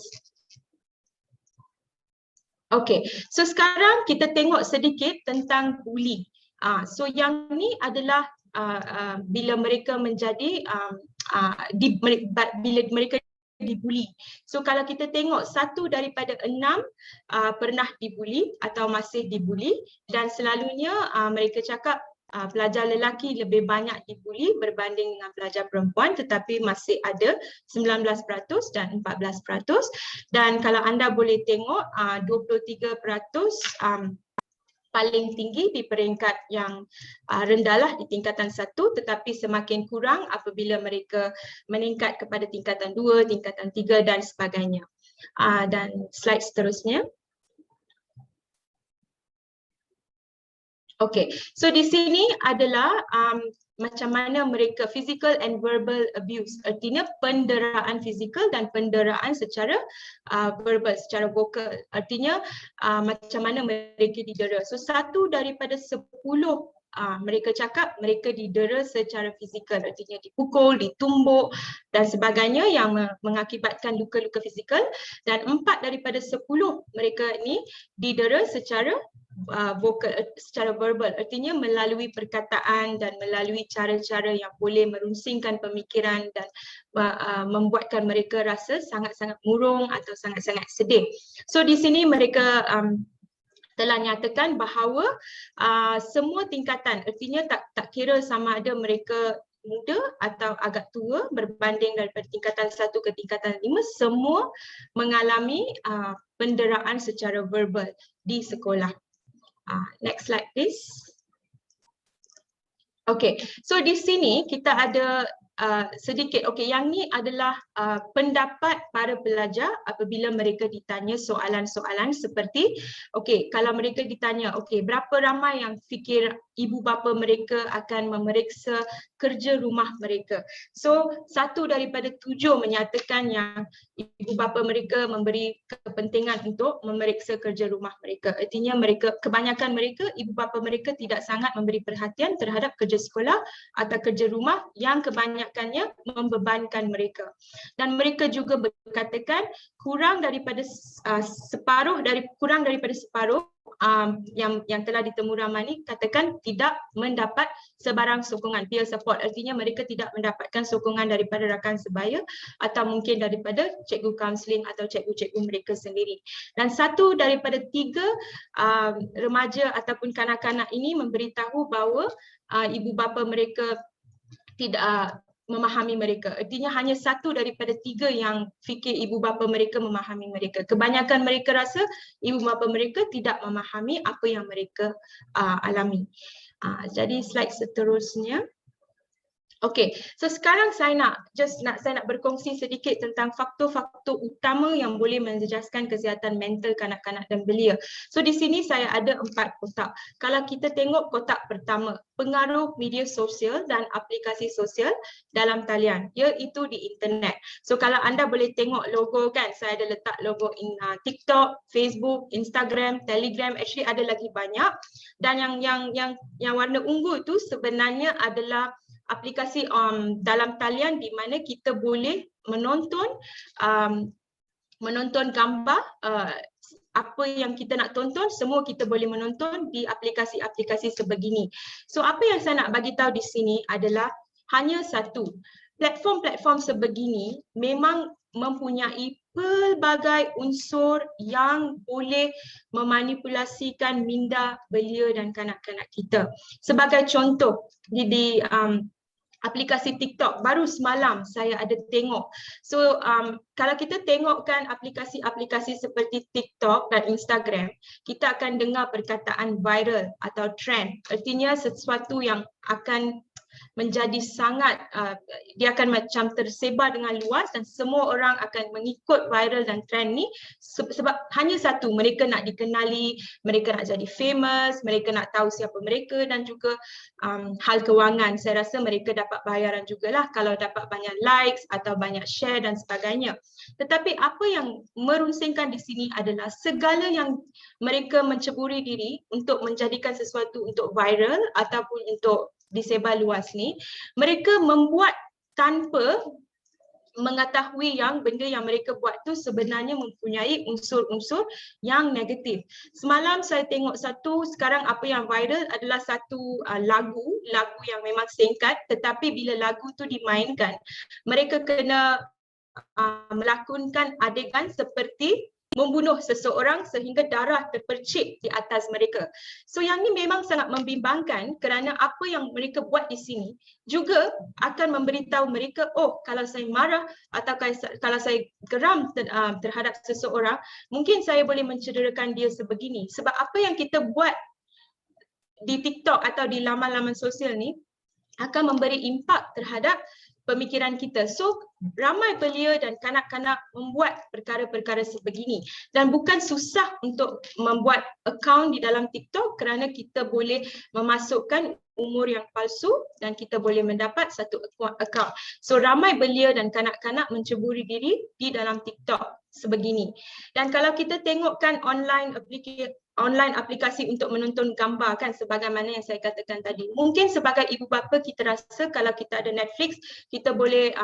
Okay, so sekarang kita tengok sedikit tentang buli. So yang ni adalah bila mereka menjadi bila mereka dibuli. So kalau kita tengok 1 daripada 6 pernah dibuli atau masih dibuli, dan selalunya mereka cakap pelajar lelaki lebih banyak dibuli berbanding dengan pelajar perempuan, tetapi masih ada 19% dan 14%. Dan kalau anda boleh tengok 23% paling tinggi di peringkat yang rendahlah di tingkatan 1, tetapi semakin kurang apabila mereka meningkat kepada tingkatan 2, tingkatan 3 dan sebagainya. Dan slide seterusnya. Okay, so di sini adalah macam mana mereka physical and verbal abuse, artinya penderaan fizikal dan penderaan secara verbal, secara vokal, artinya macam mana mereka didera. So 1 daripada 10 mereka cakap mereka didera secara fizikal, artinya dipukul, ditumbuk dan sebagainya yang mengakibatkan luka-luka fizikal, dan 4 daripada 10 mereka ni didera secara vokal, secara verbal, artinya melalui perkataan dan melalui cara-cara yang boleh merunsingkan pemikiran dan membuatkan mereka rasa sangat-sangat murung atau sangat-sangat sedih. So di sini mereka telah nyatakan bahawa semua tingkatan, artinya tak kira sama ada mereka muda atau agak tua berbanding daripada tingkatan 1 ke tingkatan 5, semua mengalami penderaan secara verbal di sekolah. Next slide please. Okay, so di sini kita ada sedikit, okay, yang ni adalah pendapat para pelajar apabila mereka ditanya soalan-soalan seperti, okay, kalau mereka ditanya, okay, berapa ramai yang fikir ibu bapa mereka akan memeriksa kerja rumah mereka. So 1 daripada 7 menyatakan yang ibu bapa mereka memberi kepentingan untuk memeriksa kerja rumah mereka. Artinya kebanyakan mereka, ibu bapa mereka tidak sangat memberi perhatian terhadap kerja sekolah atau kerja rumah yang kebanyakannya membebankan mereka. Dan mereka juga berkatakan kurang daripada separuh yang telah ditemu ramai ni katakan tidak mendapat sebarang sokongan, peer support, artinya mereka tidak mendapatkan sokongan daripada rakan sebaya atau mungkin daripada cikgu kaunseling atau cikgu-cikgu mereka sendiri. Dan 1 daripada 3 remaja ataupun kanak-kanak ini memberitahu bahawa ibu bapa mereka tidak memahami mereka. Artinya hanya 1 daripada 3 yang fikir ibu bapa mereka memahami mereka. Kebanyakan mereka rasa ibu bapa mereka tidak memahami apa yang mereka alami. Jadi slide seterusnya. Okey, so sekarang saya nak berkongsi sedikit tentang faktor-faktor utama yang boleh menjejaskan kesihatan mental kanak-kanak dan belia. So di sini saya ada 4 kotak. Kalau kita tengok kotak pertama, pengaruh media sosial dan aplikasi sosial dalam talian, iaitu di internet. So kalau anda boleh tengok logo kan, saya ada letak logo TikTok, Facebook, Instagram, Telegram, actually ada lagi banyak. Dan yang warna ungu tu sebenarnya adalah aplikasi dalam talian di mana kita boleh menonton gambar, apa yang kita nak tonton semua kita boleh menonton di aplikasi-aplikasi sebegini. So apa yang saya nak bagi tahu di sini adalah hanya satu. Platform-platform sebegini memang mempunyai pelbagai unsur yang boleh memanipulasikan minda, belia dan kanak-kanak kita. Sebagai contoh di aplikasi TikTok, baru semalam saya ada tengok. So kalau kita tengokkan aplikasi-aplikasi seperti TikTok dan Instagram, kita akan dengar perkataan viral atau trend. Artinya sesuatu yang akan menjadi sangat, dia akan macam tersebar dengan luas dan semua orang akan mengikut viral dan trend ni sebab hanya satu, mereka nak dikenali, mereka nak jadi famous, mereka nak tahu siapa mereka dan juga hal kewangan. Saya rasa mereka dapat bayaran jugalah kalau dapat banyak likes atau banyak share dan sebagainya. Tetapi apa yang merunsingkan di sini adalah segala yang mereka menceburi diri untuk menjadikan sesuatu untuk viral ataupun untuk disebar luas ni, mereka membuat tanpa mengetahui yang benda yang mereka buat tu sebenarnya mempunyai unsur-unsur yang negatif. Semalam saya tengok satu, sekarang apa yang viral adalah satu lagu yang memang singkat, tetapi bila lagu tu dimainkan, mereka kena melakonkan adegan seperti membunuh seseorang sehingga darah terpercik di atas mereka. So yang ni memang sangat membimbangkan kerana apa yang mereka buat di sini juga akan memberitahu mereka, oh kalau saya marah atau kalau saya geram terhadap seseorang, mungkin saya boleh mencederakan dia sebegini. Sebab apa yang kita buat di TikTok atau di laman-laman sosial ni akan memberi impak terhadap pemikiran kita. So ramai belia dan kanak-kanak membuat perkara-perkara sebegini dan bukan susah untuk membuat akaun di dalam TikTok kerana kita boleh memasukkan umur yang palsu dan kita boleh mendapat satu akaun. So ramai belia dan kanak-kanak menceburi diri di dalam TikTok sebegini. Dan kalau kita tengokkan online aplikasi untuk menonton gambar kan, sebagaimana yang saya katakan tadi. Mungkin sebagai ibu bapa kita rasa kalau kita ada Netflix, kita boleh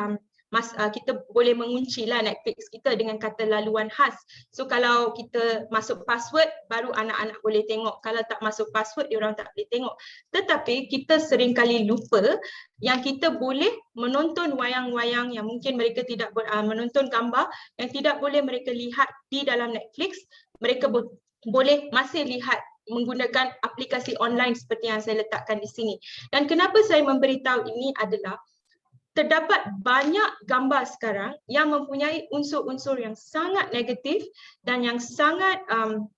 mengunci lah Netflix kita dengan kata laluan khas. So kalau kita masuk password, baru anak-anak boleh tengok. Kalau tak masuk password, diorang tak boleh tengok. Tetapi kita seringkali lupa yang kita boleh menonton wayang-wayang yang mungkin mereka tidak menonton gambar yang tidak boleh mereka lihat di dalam Netflix. Mereka boleh masih lihat menggunakan aplikasi online seperti yang saya letakkan di sini. Dan kenapa saya memberitahu ini adalah terdapat banyak gambar sekarang yang mempunyai unsur-unsur yang sangat negatif dan yang sangat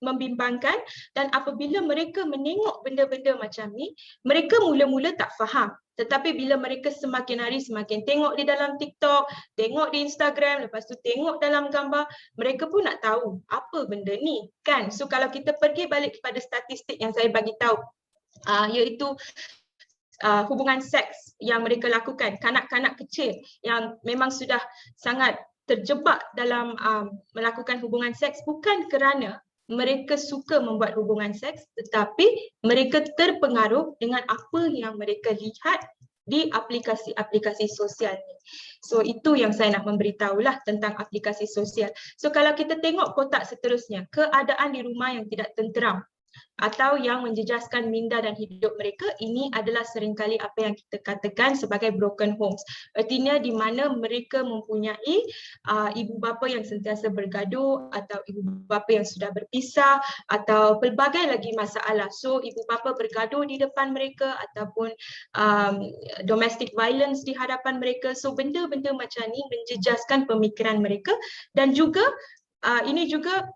membimbangkan, dan apabila mereka menengok benda-benda macam ni, mereka mula-mula tak faham. Tetapi bila mereka semakin hari semakin tengok di dalam TikTok, tengok di Instagram, lepas tu tengok dalam gambar, mereka pun nak tahu apa benda ni kan. So kalau kita pergi balik kepada statistik yang saya bagi tahu, iaitu hubungan seks yang mereka lakukan, kanak-kanak kecil yang memang sudah sangat terjebak dalam melakukan hubungan seks bukan kerana mereka suka membuat hubungan seks, tetapi mereka terpengaruh dengan apa yang mereka lihat di aplikasi-aplikasi sosial ni. So itu yang saya nak memberitahulah tentang aplikasi sosial. So kalau kita tengok kotak seterusnya, keadaan di rumah yang tidak tenteram atau yang menjejaskan minda dan hidup mereka, ini adalah seringkali apa yang kita katakan sebagai broken homes. Artinya di mana mereka mempunyai ibu bapa yang sentiasa bergaduh atau ibu bapa yang sudah berpisah atau pelbagai lagi masalah. So ibu bapa bergaduh di depan mereka ataupun domestic violence di hadapan mereka. So benda-benda macam ni menjejaskan pemikiran mereka dan juga ini juga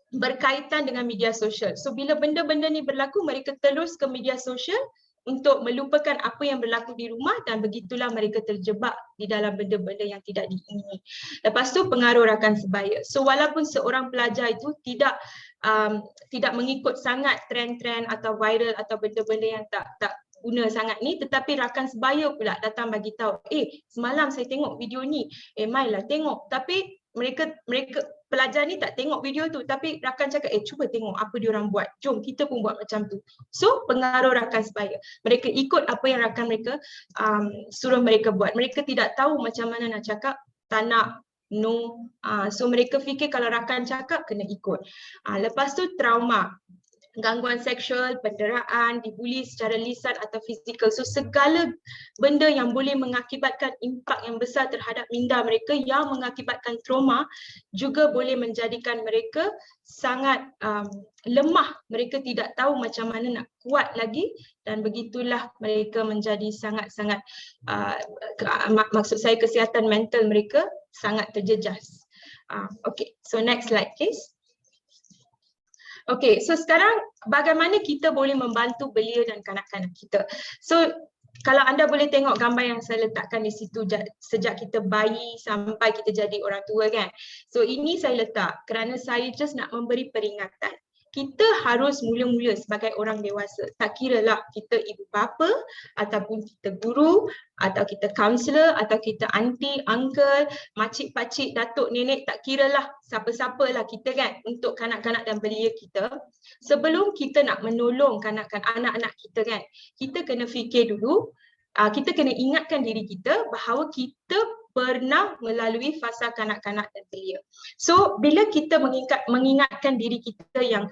berkaitan dengan media sosial. So bila benda-benda ni berlaku, mereka terus ke media sosial untuk melupakan apa yang berlaku di rumah dan begitulah mereka terjebak di dalam benda-benda yang tidak diingini. Lepas tu pengaruh rakan sebaya. So walaupun seorang pelajar itu tidak mengikut sangat trend-trend atau viral atau benda-benda yang tak guna sangat ni, tetapi rakan sebaya pula datang bagi tahu, semalam saya tengok video ni, Mai lah tengok, tapi mereka pelajar ni tak tengok video tu, tapi rakan cakap cuba tengok apa diorang buat, jom kita pun buat macam tu. So pengaruh rakan sebaya, mereka ikut apa yang rakan mereka suruh mereka buat. Mereka tidak tahu macam mana nak cakap, tak nak, no. So mereka fikir kalau rakan cakap kena ikut. Lepas tu trauma, gangguan seksual, penderaan, dibuli secara lisan atau fizikal. So segala benda yang boleh mengakibatkan impak yang besar terhadap minda mereka, yang mengakibatkan trauma, juga boleh menjadikan mereka sangat lemah. Mereka tidak tahu macam mana nak kuat lagi, dan begitulah mereka menjadi sangat-sangat maksud saya kesihatan mental mereka sangat terjejas. Okay, so next slide please. Okay, so sekarang bagaimana kita boleh membantu belia dan kanak-kanak kita. So kalau anda boleh tengok gambar yang saya letakkan di situ sejak kita bayi sampai kita jadi orang tua kan. So ini saya letak kerana saya just nak memberi peringatan. Kita harus mula-mula sebagai orang dewasa. Tak kira lah kita ibu bapa ataupun kita guru atau kita kaunselor atau kita aunty, uncle, makcik, pakcik, datuk, nenek, tak kira lah siapa-siapa lah kita kan untuk kanak-kanak dan belia kita. Sebelum kita nak menolong kanak-kanak, anak-anak kita kan, kita kena fikir dulu, kita kena ingatkan diri kita bahawa kita pernah melalui fasa kanak-kanak dan belia. So bila kita mengingatkan diri kita yang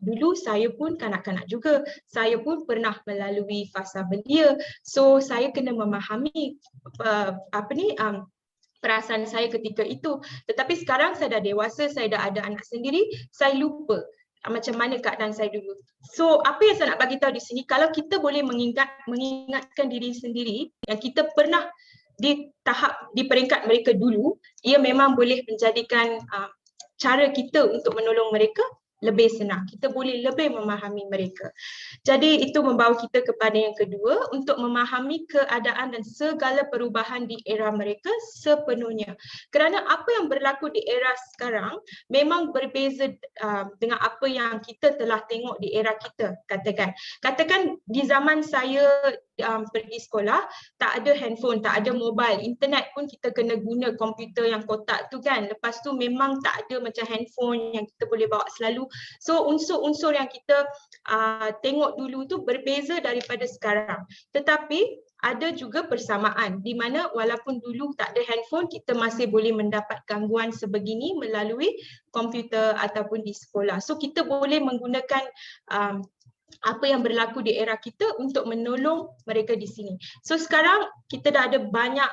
dulu saya pun kanak-kanak juga, saya pun pernah melalui fasa belia. So saya kena memahami perasaan saya ketika itu. Tetapi sekarang saya dah dewasa, saya dah ada anak sendiri, saya lupa macam mana keadaan saya dulu. So apa yang saya nak bagi tahu di sini, kalau kita boleh mengingatkan diri sendiri yang kita pernah di peringkat mereka dulu, ia memang boleh menjadikan cara kita untuk menolong mereka lebih senang. Kita boleh lebih memahami mereka. Jadi itu membawa kita kepada yang kedua, untuk memahami keadaan dan segala perubahan di era mereka sepenuhnya. Kerana apa yang berlaku di era sekarang memang berbeza dengan apa yang kita telah tengok di era kita. Katakan di zaman saya pergi sekolah, tak ada handphone, tak ada mobile, internet pun kita kena guna komputer yang kotak tu kan. Lepas tu memang tak ada macam handphone yang kita boleh bawa selalu. So unsur-unsur yang kita tengok dulu tu berbeza daripada sekarang. Tetapi ada juga persamaan di mana walaupun dulu tak ada handphone, kita masih boleh mendapat gangguan sebegini melalui komputer ataupun di sekolah. So kita boleh menggunakan apa yang berlaku di era kita untuk menolong mereka di sini. So sekarang kita dah ada banyak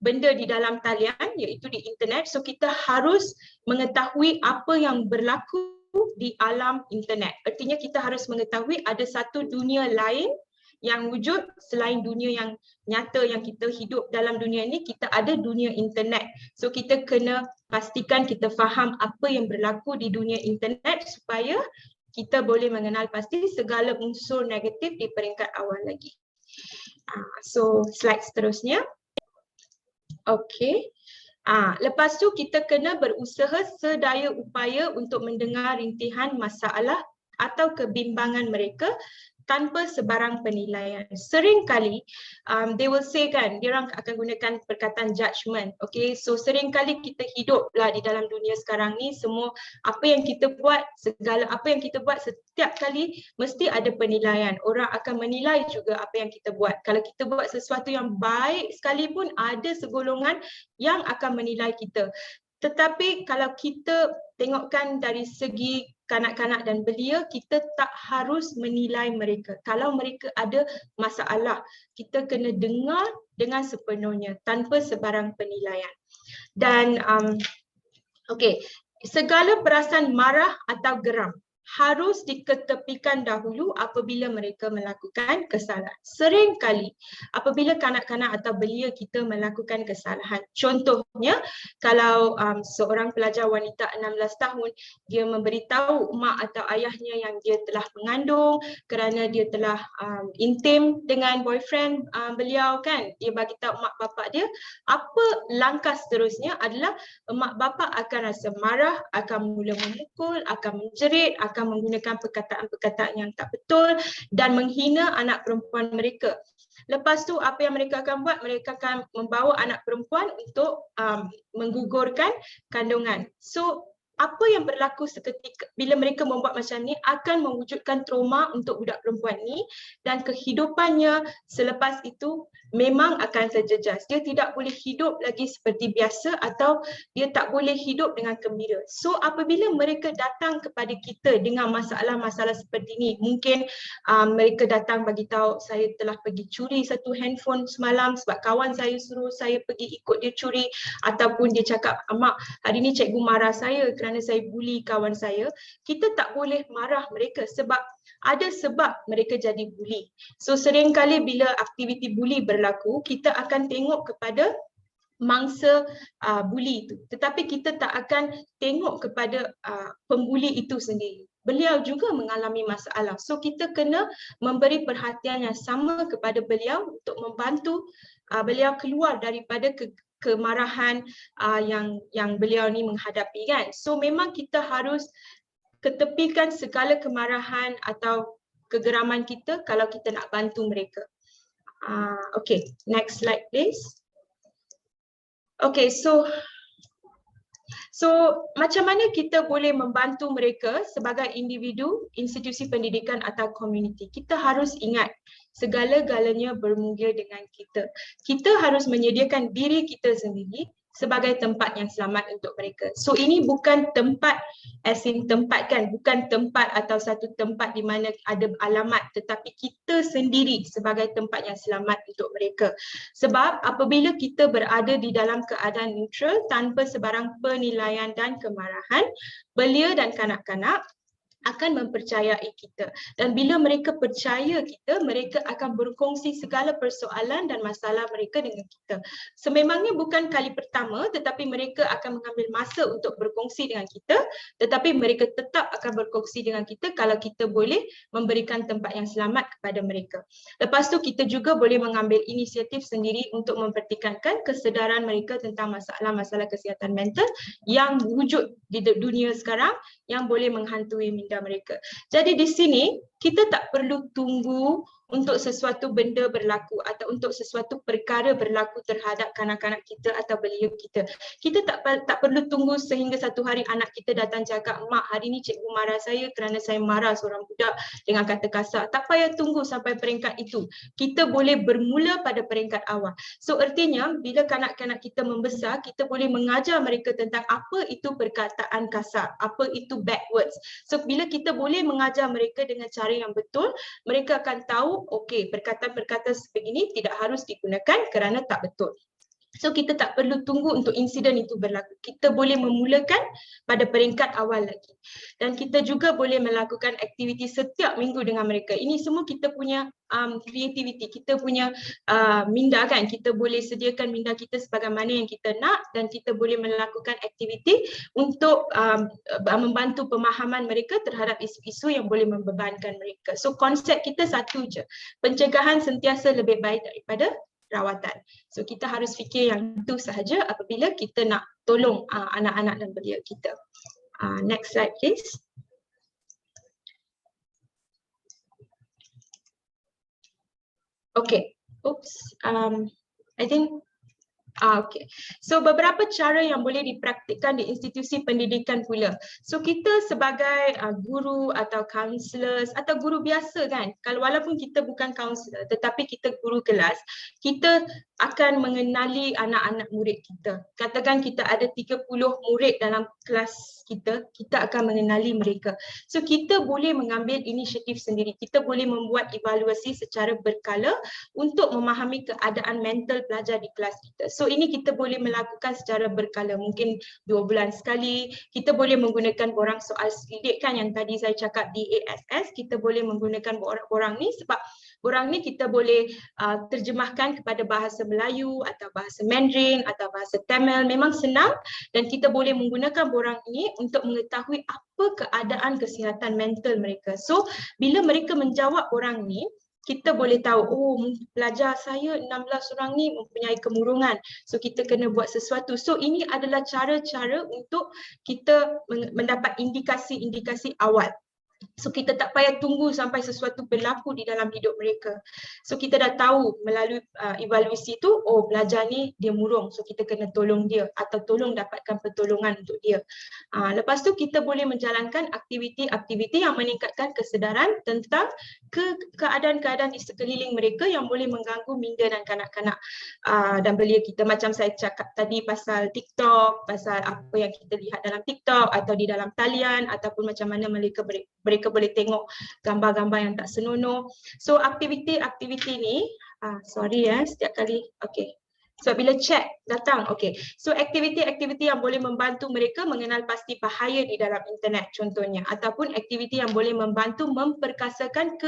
benda di dalam talian, iaitu di internet. So kita harus mengetahui apa yang berlaku di alam internet. Artinya kita harus mengetahui ada satu dunia lain yang wujud selain dunia yang nyata yang kita hidup dalam dunia ini. Kita ada dunia internet. So kita kena pastikan kita faham apa yang berlaku di dunia internet supaya kita boleh mengenal pasti segala unsur negatif di peringkat awal lagi. So slide seterusnya. Okey. Lepas tu kita kena berusaha sedaya upaya untuk mendengar rintihan masalah atau kebimbangan mereka tanpa sebarang penilaian. Sering kali they will say kan, dia orang akan gunakan perkataan judgement. Okay, so sering kali kita hidup lah di dalam dunia sekarang ni, semua apa yang kita buat, segala apa yang kita buat setiap kali mesti ada penilaian. Orang akan menilai juga apa yang kita buat. Kalau kita buat sesuatu yang baik sekalipun, ada segolongan yang akan menilai kita. Tetapi kalau kita tengokkan dari segi kanak-kanak dan belia, kita tak harus menilai mereka. Kalau mereka ada masalah, kita kena dengar dengan sepenuhnya tanpa sebarang penilaian. Dan segala perasaan marah atau geram harus diketepikan dahulu apabila mereka melakukan kesalahan. Seringkali apabila kanak-kanak atau belia kita melakukan kesalahan, contohnya kalau seorang pelajar wanita 16 tahun, dia memberitahu mak atau ayahnya yang dia telah mengandung kerana dia telah intim dengan boyfriend beliau kan, dia bagi tahu mak bapak dia, apa langkah seterusnya adalah mak bapak akan rasa marah, akan mula memukul, akan menjerit, akan menggunakan perkataan-perkataan yang tak betul dan menghina anak perempuan mereka. Lepas tu apa yang mereka akan buat? Mereka akan membawa anak perempuan untuk menggugurkan kandungan. So apa yang berlaku seketika bila mereka membuat macam ni akan mewujudkan trauma untuk budak perempuan ni, dan kehidupannya selepas itu memang akan terjejas. Dia tidak boleh hidup lagi seperti biasa atau dia tak boleh hidup dengan gembira. So apabila mereka datang kepada kita dengan masalah-masalah seperti ni, mungkin mereka datang bagi tahu saya telah pergi curi satu handphone semalam sebab kawan saya suruh saya pergi ikut dia curi, ataupun dia cakap, mak hari ni cikgu marah saya kerana saya bully kawan saya. Kita tak boleh marah mereka sebab ada sebab mereka jadi bully. So seringkali bila aktiviti bully berlaku, kita akan tengok kepada mangsa bully itu, tetapi kita tak akan tengok kepada pembuli itu sendiri. Beliau juga mengalami masalah. So kita kena memberi perhatian yang sama kepada beliau untuk membantu beliau keluar daripada kemarahan yang beliau ni menghadapi kan. So memang kita harus ketepikan segala kemarahan atau kegeraman kita kalau kita nak bantu mereka. Okay, next slide please. Okay, so macam mana kita boleh membantu mereka sebagai individu, institusi pendidikan atau komuniti? Kita harus ingat segala-galanya bermula dengan kita. Kita harus menyediakan diri kita sendiri sebagai tempat yang selamat untuk mereka. So ini bukan tempat as in tempat kan, bukan tempat atau satu tempat di mana ada alamat, tetapi kita sendiri sebagai tempat yang selamat untuk mereka. Sebab apabila kita berada di dalam keadaan neutral tanpa sebarang penilaian dan kemarahan, belia dan kanak-kanak akan mempercayai kita, dan bila mereka percaya kita, mereka akan berkongsi segala persoalan dan masalah mereka dengan kita. Sememangnya bukan kali pertama, tetapi mereka akan mengambil masa untuk berkongsi dengan kita, tetapi mereka tetap akan berkongsi dengan kita kalau kita boleh memberikan tempat yang selamat kepada mereka. Lepas tu kita juga boleh mengambil inisiatif sendiri untuk mempertingkatkan kesedaran mereka tentang masalah-masalah kesihatan mental yang wujud di dunia sekarang yang boleh menghantui minda mereka. Jadi di sini kita tak perlu tunggu untuk sesuatu benda berlaku atau untuk sesuatu perkara berlaku terhadap kanak-kanak kita atau belia kita. Kita tak perlu tunggu sehingga satu hari anak kita datang cakap, mak hari ni cikgu marah saya kerana saya marah seorang budak dengan kata kasar. Tak payah tunggu sampai peringkat itu. Kita boleh bermula pada peringkat awal. So artinya bila kanak-kanak kita membesar, kita boleh mengajar mereka tentang apa itu perkataan kasar, apa itu bad words. So bila kita boleh mengajar mereka dengan cara yang betul, mereka akan tahu okey, perkataan-perkataan sebegini tidak harus digunakan kerana tak betul. So kita tak perlu tunggu untuk insiden itu berlaku. Kita boleh memulakan pada peringkat awal lagi. Dan kita juga boleh melakukan aktiviti setiap minggu dengan mereka. Ini semua kita punya kreativiti, kita punya minda kan. Kita boleh sediakan minda kita sebagaimana yang kita nak, dan kita boleh melakukan aktiviti untuk membantu pemahaman mereka terhadap isu-isu yang boleh membebankan mereka. So konsep kita satu je. Pencegahan sentiasa lebih baik daripada rawatan. So kita harus fikir yang itu sahaja apabila kita nak tolong anak-anak dan belia kita. Next slide please. Okay. Oops. I think okay. So beberapa cara yang boleh dipraktikkan di institusi pendidikan pula. So kita sebagai guru atau counselors atau guru biasa kan, kalau walaupun kita bukan counselor tetapi kita guru kelas, kita akan mengenali anak-anak murid kita. Katakan kita ada 30 murid dalam kelas kita, kita akan mengenali mereka. So kita boleh mengambil inisiatif sendiri. Kita boleh membuat evaluasi secara berkala untuk memahami keadaan mental pelajar di kelas kita. So ini kita boleh melakukan secara berkala, mungkin 2 bulan sekali. Kita boleh menggunakan borang soal selidik kan yang tadi saya cakap di ASS. Kita boleh menggunakan borang ni sebab borang ni kita boleh terjemahkan kepada bahasa Melayu atau bahasa Mandarin atau bahasa Tamil. Memang senang dan kita boleh menggunakan borang ini untuk mengetahui apa keadaan kesihatan mental mereka. So bila mereka menjawab borang ni, kita boleh tahu, oh pelajar saya 16 orang ni mempunyai kemurungan. So kita kena buat sesuatu. So ini adalah cara-cara untuk kita mendapat indikasi-indikasi awal. So kita tak payah tunggu sampai sesuatu berlaku di dalam hidup mereka. So kita dah tahu melalui evaluasi tu, oh pelajar ni dia murung, so kita kena tolong dia atau tolong dapatkan pertolongan untuk dia. Lepas tu kita boleh menjalankan aktiviti-aktiviti yang meningkatkan kesedaran tentang keadaan-keadaan di sekeliling mereka yang boleh mengganggu minda dan kanak-kanak dan belia kita. Macam saya cakap tadi pasal TikTok, pasal apa yang kita lihat dalam TikTok atau di dalam talian ataupun macam mana mereka boleh tengok gambar-gambar yang tak senonoh. So aktiviti-aktiviti ni, setiap kali, okay. So bila chat datang, okay. So aktiviti-aktiviti yang boleh membantu mereka mengenal pasti bahaya di dalam internet contohnya, ataupun aktiviti yang boleh membantu memperkasakan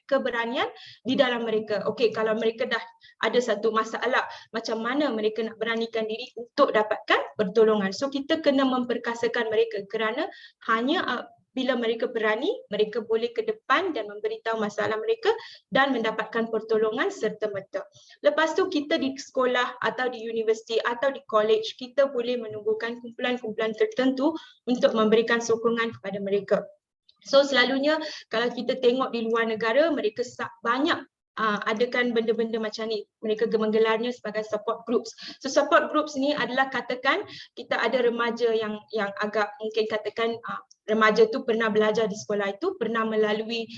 keberanian di dalam mereka. Okay, kalau mereka dah ada satu masalah, macam mana mereka nak beranikan diri untuk dapatkan pertolongan. So kita kena memperkasakan mereka kerana hanya bila mereka berani, mereka boleh ke depan dan memberitahu masalah mereka dan mendapatkan pertolongan serta-merta. Lepas tu kita di sekolah atau di universiti atau di college, kita boleh menumbuhkan kumpulan-kumpulan tertentu untuk memberikan sokongan kepada mereka. So selalunya kalau kita tengok di luar negara, mereka banyak adakan benda-benda macam ni. Mereka menggelarnya sebagai support groups. So support groups ni adalah katakan kita ada remaja yang agak mungkin katakan remaja tu pernah belajar di sekolah itu, pernah melalui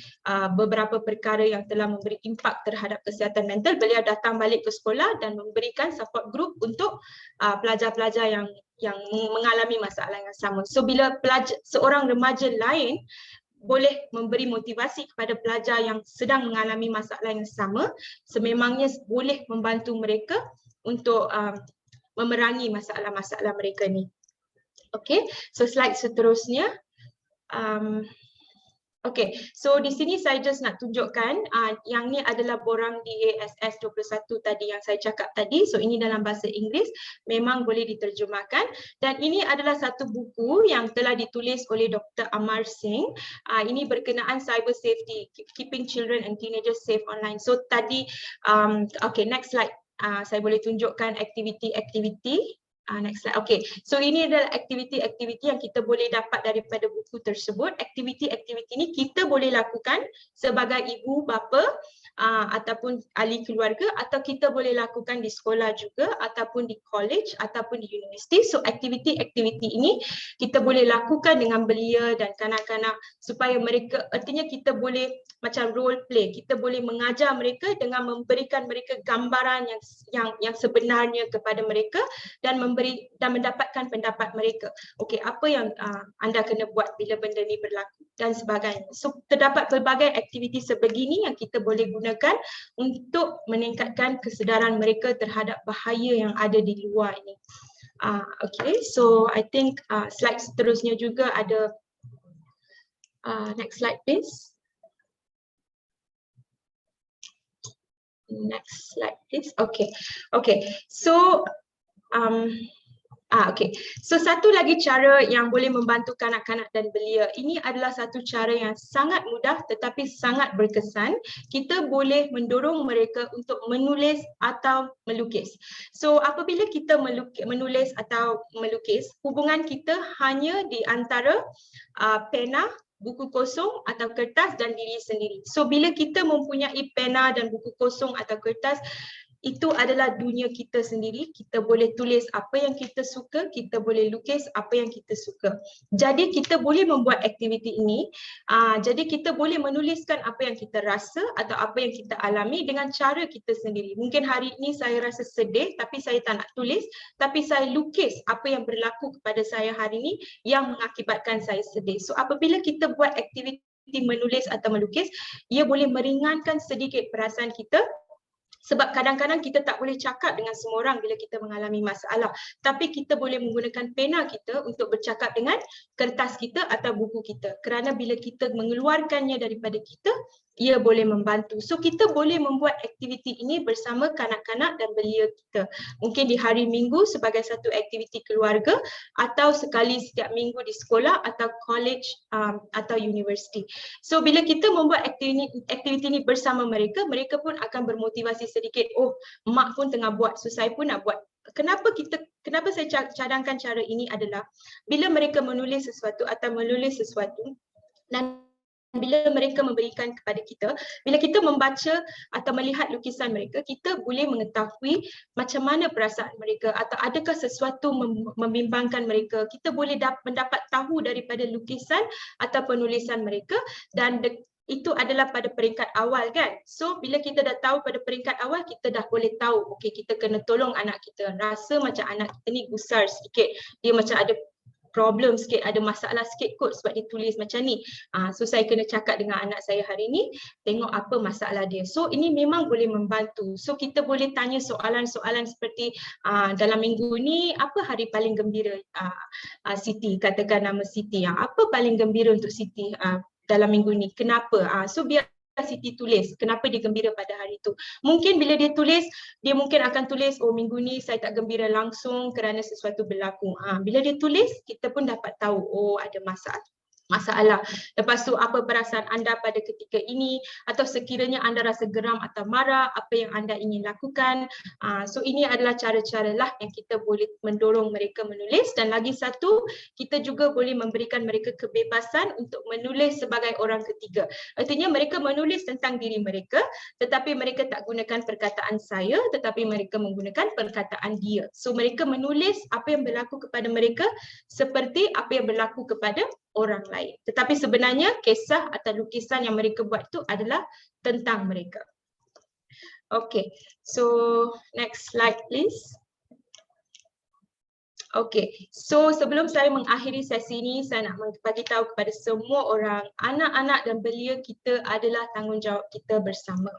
beberapa perkara yang telah memberi impak terhadap kesihatan mental. Beliau datang balik ke sekolah dan memberikan support group untuk pelajar-pelajar yang mengalami masalah yang sama. So bila seorang remaja lain boleh memberi motivasi kepada pelajar yang sedang mengalami masalah yang sama, sememangnya boleh membantu mereka untuk memerangi masalah-masalah mereka ni. Okay, so slide seterusnya. Okay, so di sini saya just nak tunjukkan yang ni adalah borang DASS 21 tadi yang saya cakap tadi. So ini dalam bahasa Inggeris, memang boleh diterjemahkan dan ini adalah satu buku yang telah ditulis oleh Dr. Amar Singh. Ini berkenaan cyber safety, keeping children and teenagers safe online. So tadi, okay, next slide. Saya boleh tunjukkan aktiviti-aktiviti. Next slide. Okay, so ini adalah aktiviti-aktiviti yang kita boleh dapat daripada buku tersebut. Aktiviti-aktiviti ini kita boleh lakukan sebagai ibu bapa ataupun ahli keluarga, atau kita boleh lakukan di sekolah juga ataupun di college ataupun di universiti. So aktiviti-aktiviti ini kita boleh lakukan dengan belia dan kanak-kanak supaya mereka, artinya kita boleh macam role play, kita boleh mengajar mereka dengan memberikan mereka gambaran yang sebenarnya kepada mereka dan mendapatkan pendapat mereka. Okey, apa yang anda kena buat bila benda ni berlaku dan sebagainya. So terdapat pelbagai aktiviti sebegini yang kita boleh gunakan untuk meningkatkan kesedaran mereka terhadap bahaya yang ada di luar ini. Okay, so I think slide seterusnya juga ada. Next slide please. Next slide please. Okay, so okay. So satu lagi cara yang boleh membantu kanak-kanak dan belia, ini adalah satu cara yang sangat mudah tetapi sangat berkesan. Kita boleh mendorong mereka untuk menulis atau melukis. So apabila kita menulis atau melukis, hubungan kita hanya di antara pena, buku kosong atau kertas dan diri sendiri. So bila kita mempunyai pena dan buku kosong atau kertas, itu adalah dunia kita sendiri. Kita boleh tulis apa yang kita suka, kita boleh lukis apa yang kita suka. Jadi kita boleh membuat aktiviti ini, jadi kita boleh menuliskan apa yang kita rasa atau apa yang kita alami dengan cara kita sendiri. Mungkin hari ini saya rasa sedih tapi saya tak nak tulis, tapi saya lukis apa yang berlaku kepada saya hari ini yang mengakibatkan saya sedih. So apabila kita buat aktiviti menulis atau melukis, ia boleh meringankan sedikit perasaan kita. Sebab kadang-kadang kita tak boleh cakap dengan semua orang bila kita mengalami masalah. Tapi kita boleh menggunakan pena kita untuk bercakap dengan kertas kita atau buku kita. Kerana bila kita mengeluarkannya daripada kita, ia boleh membantu. So kita boleh membuat aktiviti ini bersama kanak-kanak dan belia kita. Mungkin di hari Minggu sebagai satu aktiviti keluarga atau sekali setiap minggu di sekolah atau college atau universiti. So bila kita membuat aktiviti ini bersama mereka, mereka pun akan bermotivasi sedikit. Oh, mak pun tengah buat, so saya pun nak buat. Kenapa saya cadangkan cara ini adalah bila mereka menulis sesuatu atau menulis sesuatu dan bila mereka memberikan kepada kita, bila kita membaca atau melihat lukisan mereka, kita boleh mengetahui macam mana perasaan mereka atau adakah sesuatu membimbangkan mereka. Kita boleh mendapat tahu daripada lukisan atau penulisan mereka dan itu adalah pada peringkat awal kan. So bila kita dah tahu pada peringkat awal, kita dah boleh tahu okey kita kena tolong anak kita. Rasa macam anak kita ni gusar sikit, dia macam ada problem sikit, ada masalah sikit kot sebab dia tulis macam ni. So saya kena cakap dengan anak saya hari ni, tengok apa masalah dia. So ini memang boleh membantu. So kita boleh tanya soalan-soalan seperti dalam minggu ni apa hari paling gembira Siti, katakan nama Siti. Apa paling gembira untuk Siti dalam minggu ni, kenapa? So biar Siti tulis kenapa dia gembira pada hari itu. Mungkin bila dia tulis, dia mungkin akan tulis, oh minggu ni saya tak gembira langsung kerana sesuatu berlaku. Bila dia tulis, kita pun dapat tahu, oh ada masalah. Lepas tu apa perasaan anda pada ketika ini, atau sekiranya anda rasa geram atau marah, apa yang anda ingin lakukan. So ini adalah cara-cara lah yang kita boleh mendorong mereka menulis. Dan lagi satu, kita juga boleh memberikan mereka kebebasan untuk menulis sebagai orang ketiga. Artinya mereka menulis tentang diri mereka, tetapi mereka tak gunakan perkataan saya, tetapi mereka menggunakan perkataan dia. So mereka menulis apa yang berlaku kepada mereka seperti apa yang berlaku kepada orang lain. Tetapi sebenarnya kisah atau lukisan yang mereka buat tu adalah tentang mereka. Okay, so next slide please. Okay, so sebelum saya mengakhiri sesi ini, saya nak bagi tahu kepada semua orang, anak-anak dan belia kita adalah tanggungjawab kita bersama.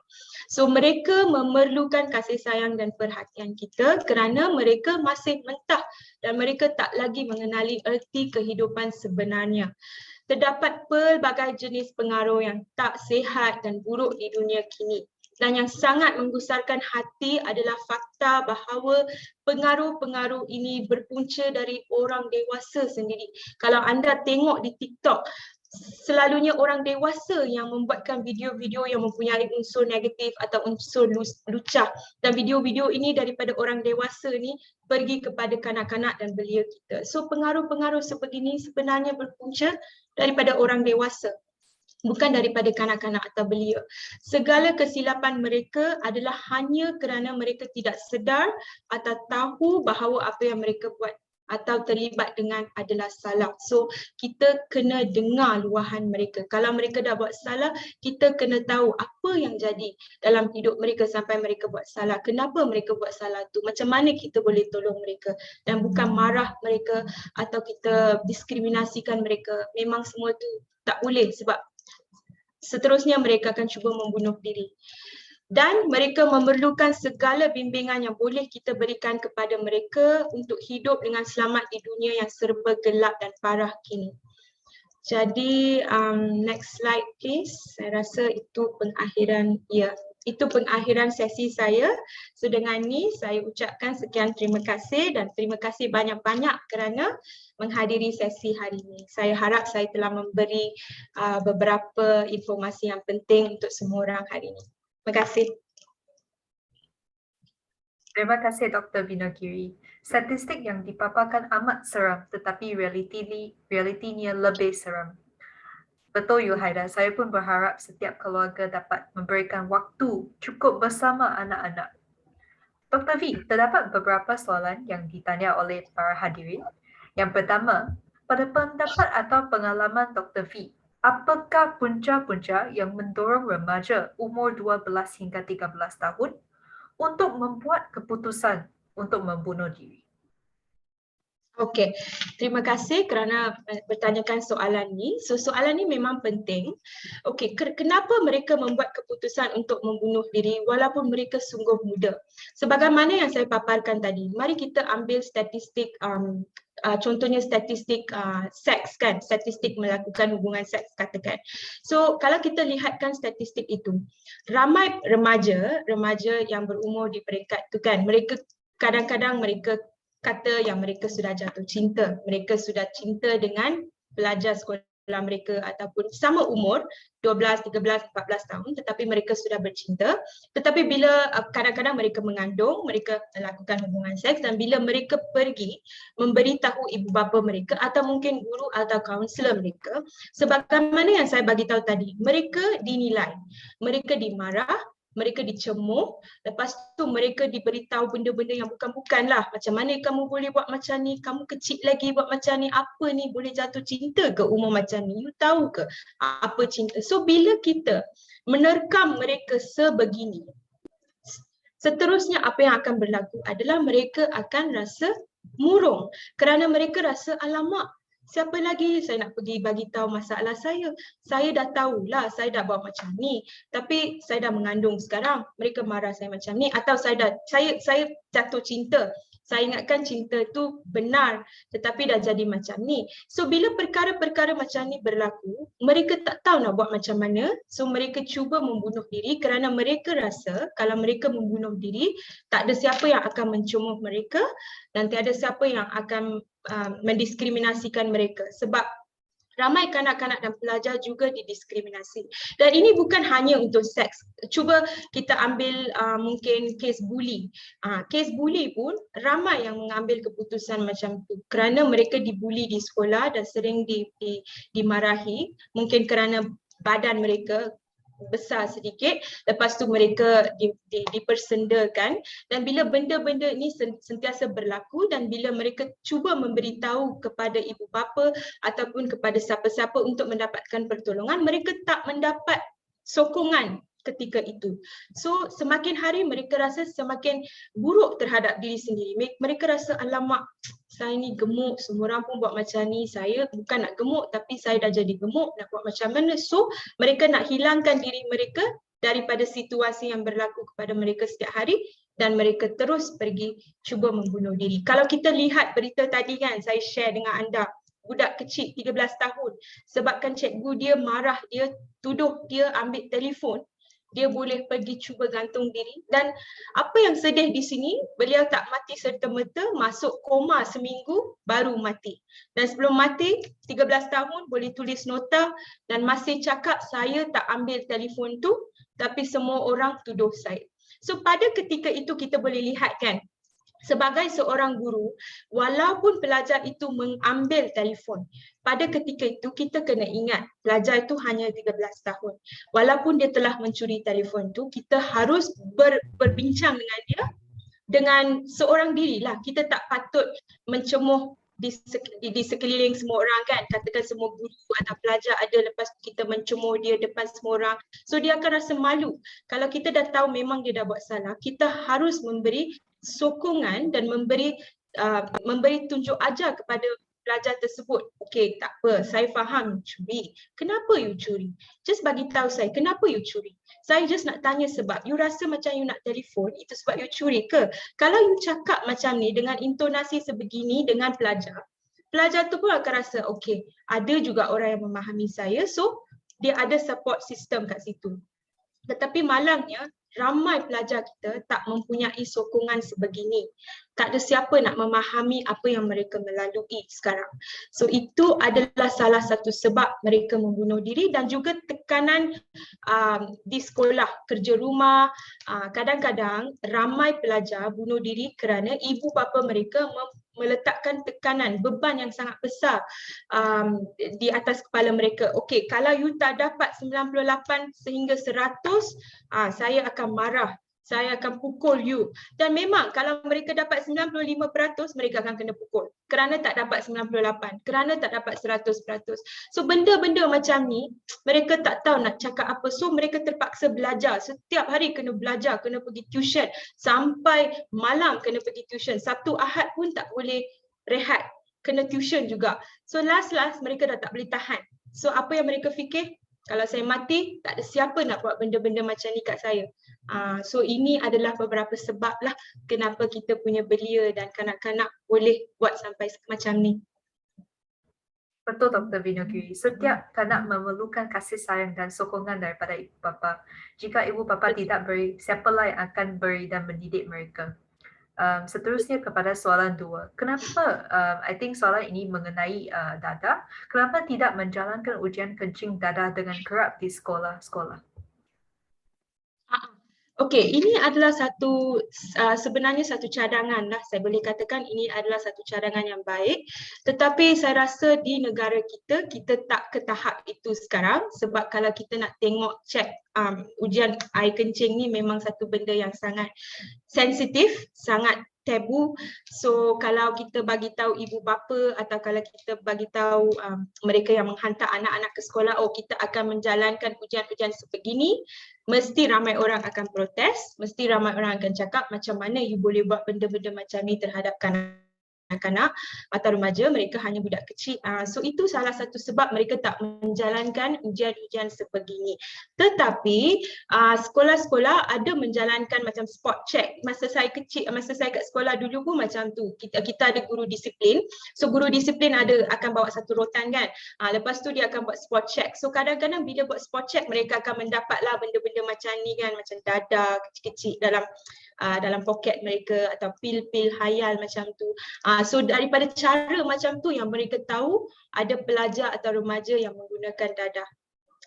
So mereka memerlukan kasih sayang dan perhatian kita kerana mereka masih mentah dan mereka tak lagi mengenali erti kehidupan sebenarnya. Terdapat pelbagai jenis pengaruh yang tak sihat dan buruk di dunia kini. Dan yang sangat menggusarkan hati adalah fakta bahawa pengaruh-pengaruh ini berpunca dari orang dewasa sendiri. Kalau anda tengok di TikTok, selalunya orang dewasa yang membuatkan video-video yang mempunyai unsur negatif atau unsur lucah. Dan video-video ini daripada orang dewasa ni pergi kepada kanak-kanak dan belia kita. So pengaruh-pengaruh sebegini sebenarnya berpunca daripada orang dewasa, bukan daripada kanak-kanak atau belia. Segala kesilapan mereka adalah hanya kerana mereka tidak sedar atau tahu bahawa apa yang mereka buat atau terlibat dengan adalah salah. So kita kena dengar luahan mereka. Kalau mereka dah buat salah, kita kena tahu apa yang jadi dalam hidup mereka sampai mereka buat salah. Kenapa mereka buat salah tu? Macam mana kita boleh tolong mereka? Dan bukan marah mereka atau kita diskriminasikan mereka. Memang semua tu tak boleh sebab seterusnya mereka akan cuba membunuh diri. Dan mereka memerlukan segala bimbingan yang boleh kita berikan kepada mereka untuk hidup dengan selamat di dunia yang serba gelap dan parah kini. Jadi next slide please. Saya rasa itu pengakhiran, itu pengakhiran sesi saya. So dengan ni saya ucapkan sekian terima kasih dan terima kasih banyak-banyak kerana menghadiri sesi hari ini. Saya harap saya telah memberi beberapa informasi yang penting untuk semua orang hari ini. Terima kasih. Terima kasih Dr. Vinagiri. Statistik yang dipaparkan amat seram tetapi realitinya lebih seram. Betul Yuhaida, saya pun berharap setiap keluarga dapat memberikan waktu cukup bersama anak-anak. Dr. V, terdapat beberapa soalan yang ditanya oleh para hadirin. Yang pertama, pada pendapat atau pengalaman Dr. V, apakah punca-punca yang mendorong remaja umur 12 hingga 13 tahun untuk membuat keputusan untuk membunuh diri? Okey, terima kasih kerana bertanyakan soalan ni. So soalan ni memang penting. Okey, kenapa mereka membuat keputusan untuk membunuh diri walaupun mereka sungguh muda? Sebagaimana yang saya paparkan tadi, mari kita ambil statistik contohnya statistik seks kan, statistik melakukan hubungan seks katakan. So kalau kita lihatkan statistik itu, ramai remaja yang berumur di peringkat tu kan, mereka kadang-kadang mereka kata yang mereka sudah jatuh cinta. Mereka sudah cinta dengan pelajar sekolah mereka ataupun sama umur 12, 13, 14 tahun tetapi mereka sudah bercinta. Tetapi bila kadang-kadang mereka mengandung, mereka melakukan hubungan seks dan bila mereka pergi memberitahu ibu bapa mereka atau mungkin guru atau kaunselor mereka, sebagaimana yang saya bagi tahu tadi, mereka dinilai, mereka dimarah, mereka dicemooh, lepas tu mereka diberitahu benda-benda yang bukan-bukan lah. Macam mana kamu boleh buat macam ni, kamu kecil lagi buat macam ni, apa ni boleh jatuh cinta ke umur macam ni, you tahu ke apa cinta? So bila kita menerkam mereka sebegini, seterusnya apa yang akan berlaku adalah mereka akan rasa murung kerana mereka rasa alamak, siapa lagi saya nak pergi bagi tahu masalah saya? Saya dah tahulah, saya dah buat macam ni, tapi saya dah mengandung sekarang. Mereka marah saya macam ni atau saya jatuh cinta. Saya ingatkan cinta tu benar tetapi dah jadi macam ni. So bila perkara-perkara macam ni berlaku, mereka tak tahu nak buat macam mana. So mereka cuba membunuh diri kerana mereka rasa kalau mereka membunuh diri, tak ada siapa yang akan mencemooh mereka dan tiada siapa yang akan mendiskriminasikan mereka sebab ramai kanak-kanak dan pelajar juga didiskriminasi. Dan ini bukan hanya untuk seks. Cuba kita ambil mungkin kes bully. Kes bully pun ramai yang mengambil keputusan macam tu kerana mereka dibuli di sekolah dan sering dimarahi mungkin kerana badan mereka besar sedikit, lepas tu mereka dipersendakan dan bila benda-benda ini sentiasa berlaku dan bila mereka cuba memberitahu kepada ibu bapa ataupun kepada siapa-siapa untuk mendapatkan pertolongan, mereka tak mendapat sokongan ketika itu. So semakin hari mereka rasa semakin buruk terhadap diri sendiri. Mereka rasa alamak, saya ni gemuk, semua orang pun buat macam ni, saya bukan nak gemuk tapi saya dah jadi gemuk, nak buat macam mana? So mereka nak hilangkan diri mereka daripada situasi yang berlaku kepada mereka setiap hari dan mereka terus pergi cuba membunuh diri. Kalau kita lihat berita tadi kan, saya share dengan anda, budak kecil 13 tahun sebabkan cikgu dia marah, dia tuduh dia ambil telefon, dia boleh pergi cuba gantung diri. Dan apa yang sedih di sini, beliau tak mati serta-merta, masuk koma seminggu baru mati. Dan sebelum mati 13 tahun boleh tulis nota dan masih cakap saya tak ambil telefon tu tapi semua orang tuduh saya. So pada ketika itu kita boleh lihat kan, sebagai seorang guru, walaupun pelajar itu mengambil telefon, pada ketika itu kita kena ingat pelajar itu hanya 13 tahun. Walaupun dia telah mencuri telefon itu, kita harus berbincang dengan dia dengan seorang diri lah. Kita tak patut mencemooh di sekeliling semua orang kan, katakan semua guru atau pelajar ada, lepas kita mencemooh dia depan semua orang, so dia akan rasa malu. Kalau kita dah tahu memang dia dah buat salah, kita harus memberi sokongan dan memberi tunjuk ajar kepada pelajar tersebut. Okey, tak apa, saya faham you curi. Kenapa you curi? Just bagi tahu saya, kenapa you curi? Saya just nak tanya sebab you rasa macam you nak telefon, itu sebab you curi ke? Kalau you cakap macam ni dengan intonasi sebegini dengan pelajar, pelajar tu pun akan rasa okey, ada juga orang yang memahami saya, so dia ada support system kat situ. Tetapi malangnya, ramai pelajar kita tak mempunyai sokongan sebegini. Tak ada siapa nak memahami apa yang mereka melalui sekarang. So itu adalah salah satu sebab mereka membunuh diri dan juga tekanan di sekolah, kerja rumah. Kadang-kadang ramai pelajar bunuh diri kerana ibu bapa mereka meletakkan tekanan, beban yang sangat besar di atas kepala mereka. Okey, kalau you tak dapat 98 sehingga 100, saya akan marah. Saya akan pukul you. Dan memang kalau mereka dapat 95%, mereka akan kena pukul. Kerana tak dapat 98%, kerana tak dapat 100%. So benda-benda macam ni, mereka tak tahu nak cakap apa. So mereka terpaksa belajar. Setiap hari kena belajar, kena pergi tuition. Sampai malam kena pergi tuition. Sabtu Ahad pun tak boleh rehat. Kena tuition juga. So last mereka dah tak boleh tahan. So apa yang mereka fikir? Kalau saya mati, tak ada siapa nak buat benda-benda macam ni kat saya. So ini adalah beberapa sebab lah kenapa kita punya belia dan kanak-kanak boleh buat sampai macam ni. Betul Dr. Vinogiri. Setiap kanak memerlukan kasih sayang dan sokongan daripada ibu bapa. Jika ibu bapa tidak beri, siapalah yang akan beri dan mendidik mereka. Seterusnya kepada soalan 2. Kenapa, I think soalan ini mengenai dadah, kenapa tidak menjalankan ujian kencing dadah dengan kerap di sekolah-sekolah? Okey, ini adalah sebenarnya satu cadangan lah. Saya boleh katakan ini adalah satu cadangan yang baik. Tetapi saya rasa di negara kita tak ke tahap itu sekarang. Sebab kalau kita nak tengok cek ujian air kencing ni memang satu benda yang sangat sensitif, sangat tabu. So kalau kita bagi tahu ibu bapa atau kalau kita bagi tahu mereka yang menghantar anak-anak ke sekolah, oh kita akan menjalankan ujian-ujian sebegini, mesti ramai orang akan protes, mesti ramai orang akan cakap macam mana you boleh buat benda-benda macam ni terhadap kanak-kanak atau remaja, mereka hanya budak kecil. So itu salah satu sebab mereka tak menjalankan ujian-ujian sebegini. Tetapi sekolah-sekolah ada menjalankan macam spot check. Masa saya kecil, masa saya kat sekolah dulu pun macam tu. Kita ada guru disiplin. So guru disiplin akan bawa satu rotan kan. Lepas tu dia akan buat spot check. So kadang-kadang bila buat spot check mereka akan mendapatlah benda-benda macam ni kan, macam dadah kecil-kecil dalam poket mereka atau pil-pil hayal macam tu. So daripada cara macam tu yang mereka tahu ada pelajar atau remaja yang menggunakan dadah.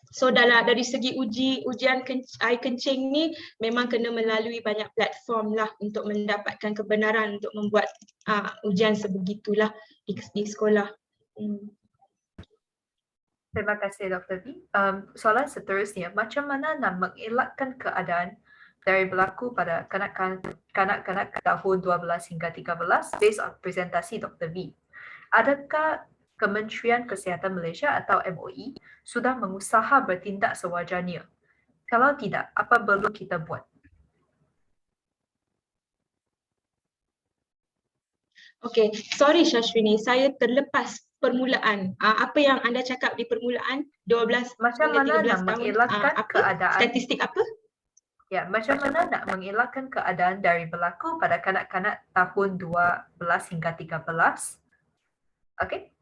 So dari segi ujian air kencing ni memang kena melalui banyak platform lah untuk mendapatkan kebenaran untuk membuat ujian sebegitulah di sekolah. Terima kasih Dr. V. Soalan seterusnya, macam mana nak mengelakkan keadaan dari berlaku pada kanak-kanak tahun 12 hingga 13 based on presentasi Dr. V. Adakah Kementerian Kesihatan Malaysia atau MOE sudah mengusaha bertindak sewajarnya? Kalau tidak, apa perlu kita buat? Okay, sorry Syashwini, saya terlepas permulaan. Apa yang anda cakap di permulaan 12 macam hingga 13 mana nak tahun? mengelakkan keadaan? Statistik apa? Ya, macam mana nak mengelakkan keadaan dari berlaku pada kanak-kanak tahun 12 hingga 13? Okay?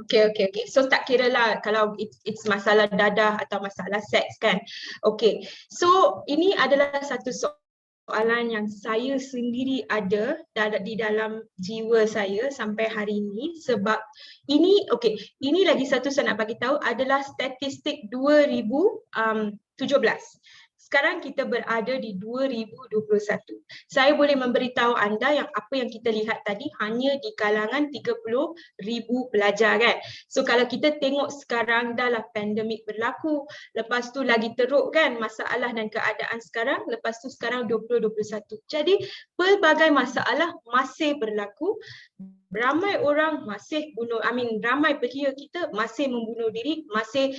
Okay. So tak kira lah kalau it's masalah dadah atau masalah seks kan. Okay, so ini adalah satu soalan yang saya sendiri ada di dalam jiwa saya sampai hari ini. Sebab ini lagi satu saya nak bagi tahu adalah statistik 2017. Sekarang kita berada di 2021. Saya boleh memberitahu anda yang apa yang kita lihat tadi hanya di kalangan 30,000 pelajar kan. So kalau kita tengok sekarang dah lah pandemik berlaku, lepas tu lagi teruk kan masalah dan keadaan sekarang, lepas tu sekarang 2021. Jadi pelbagai masalah masih berlaku. Ramai orang masih ramai belia kita masih membunuh diri, masih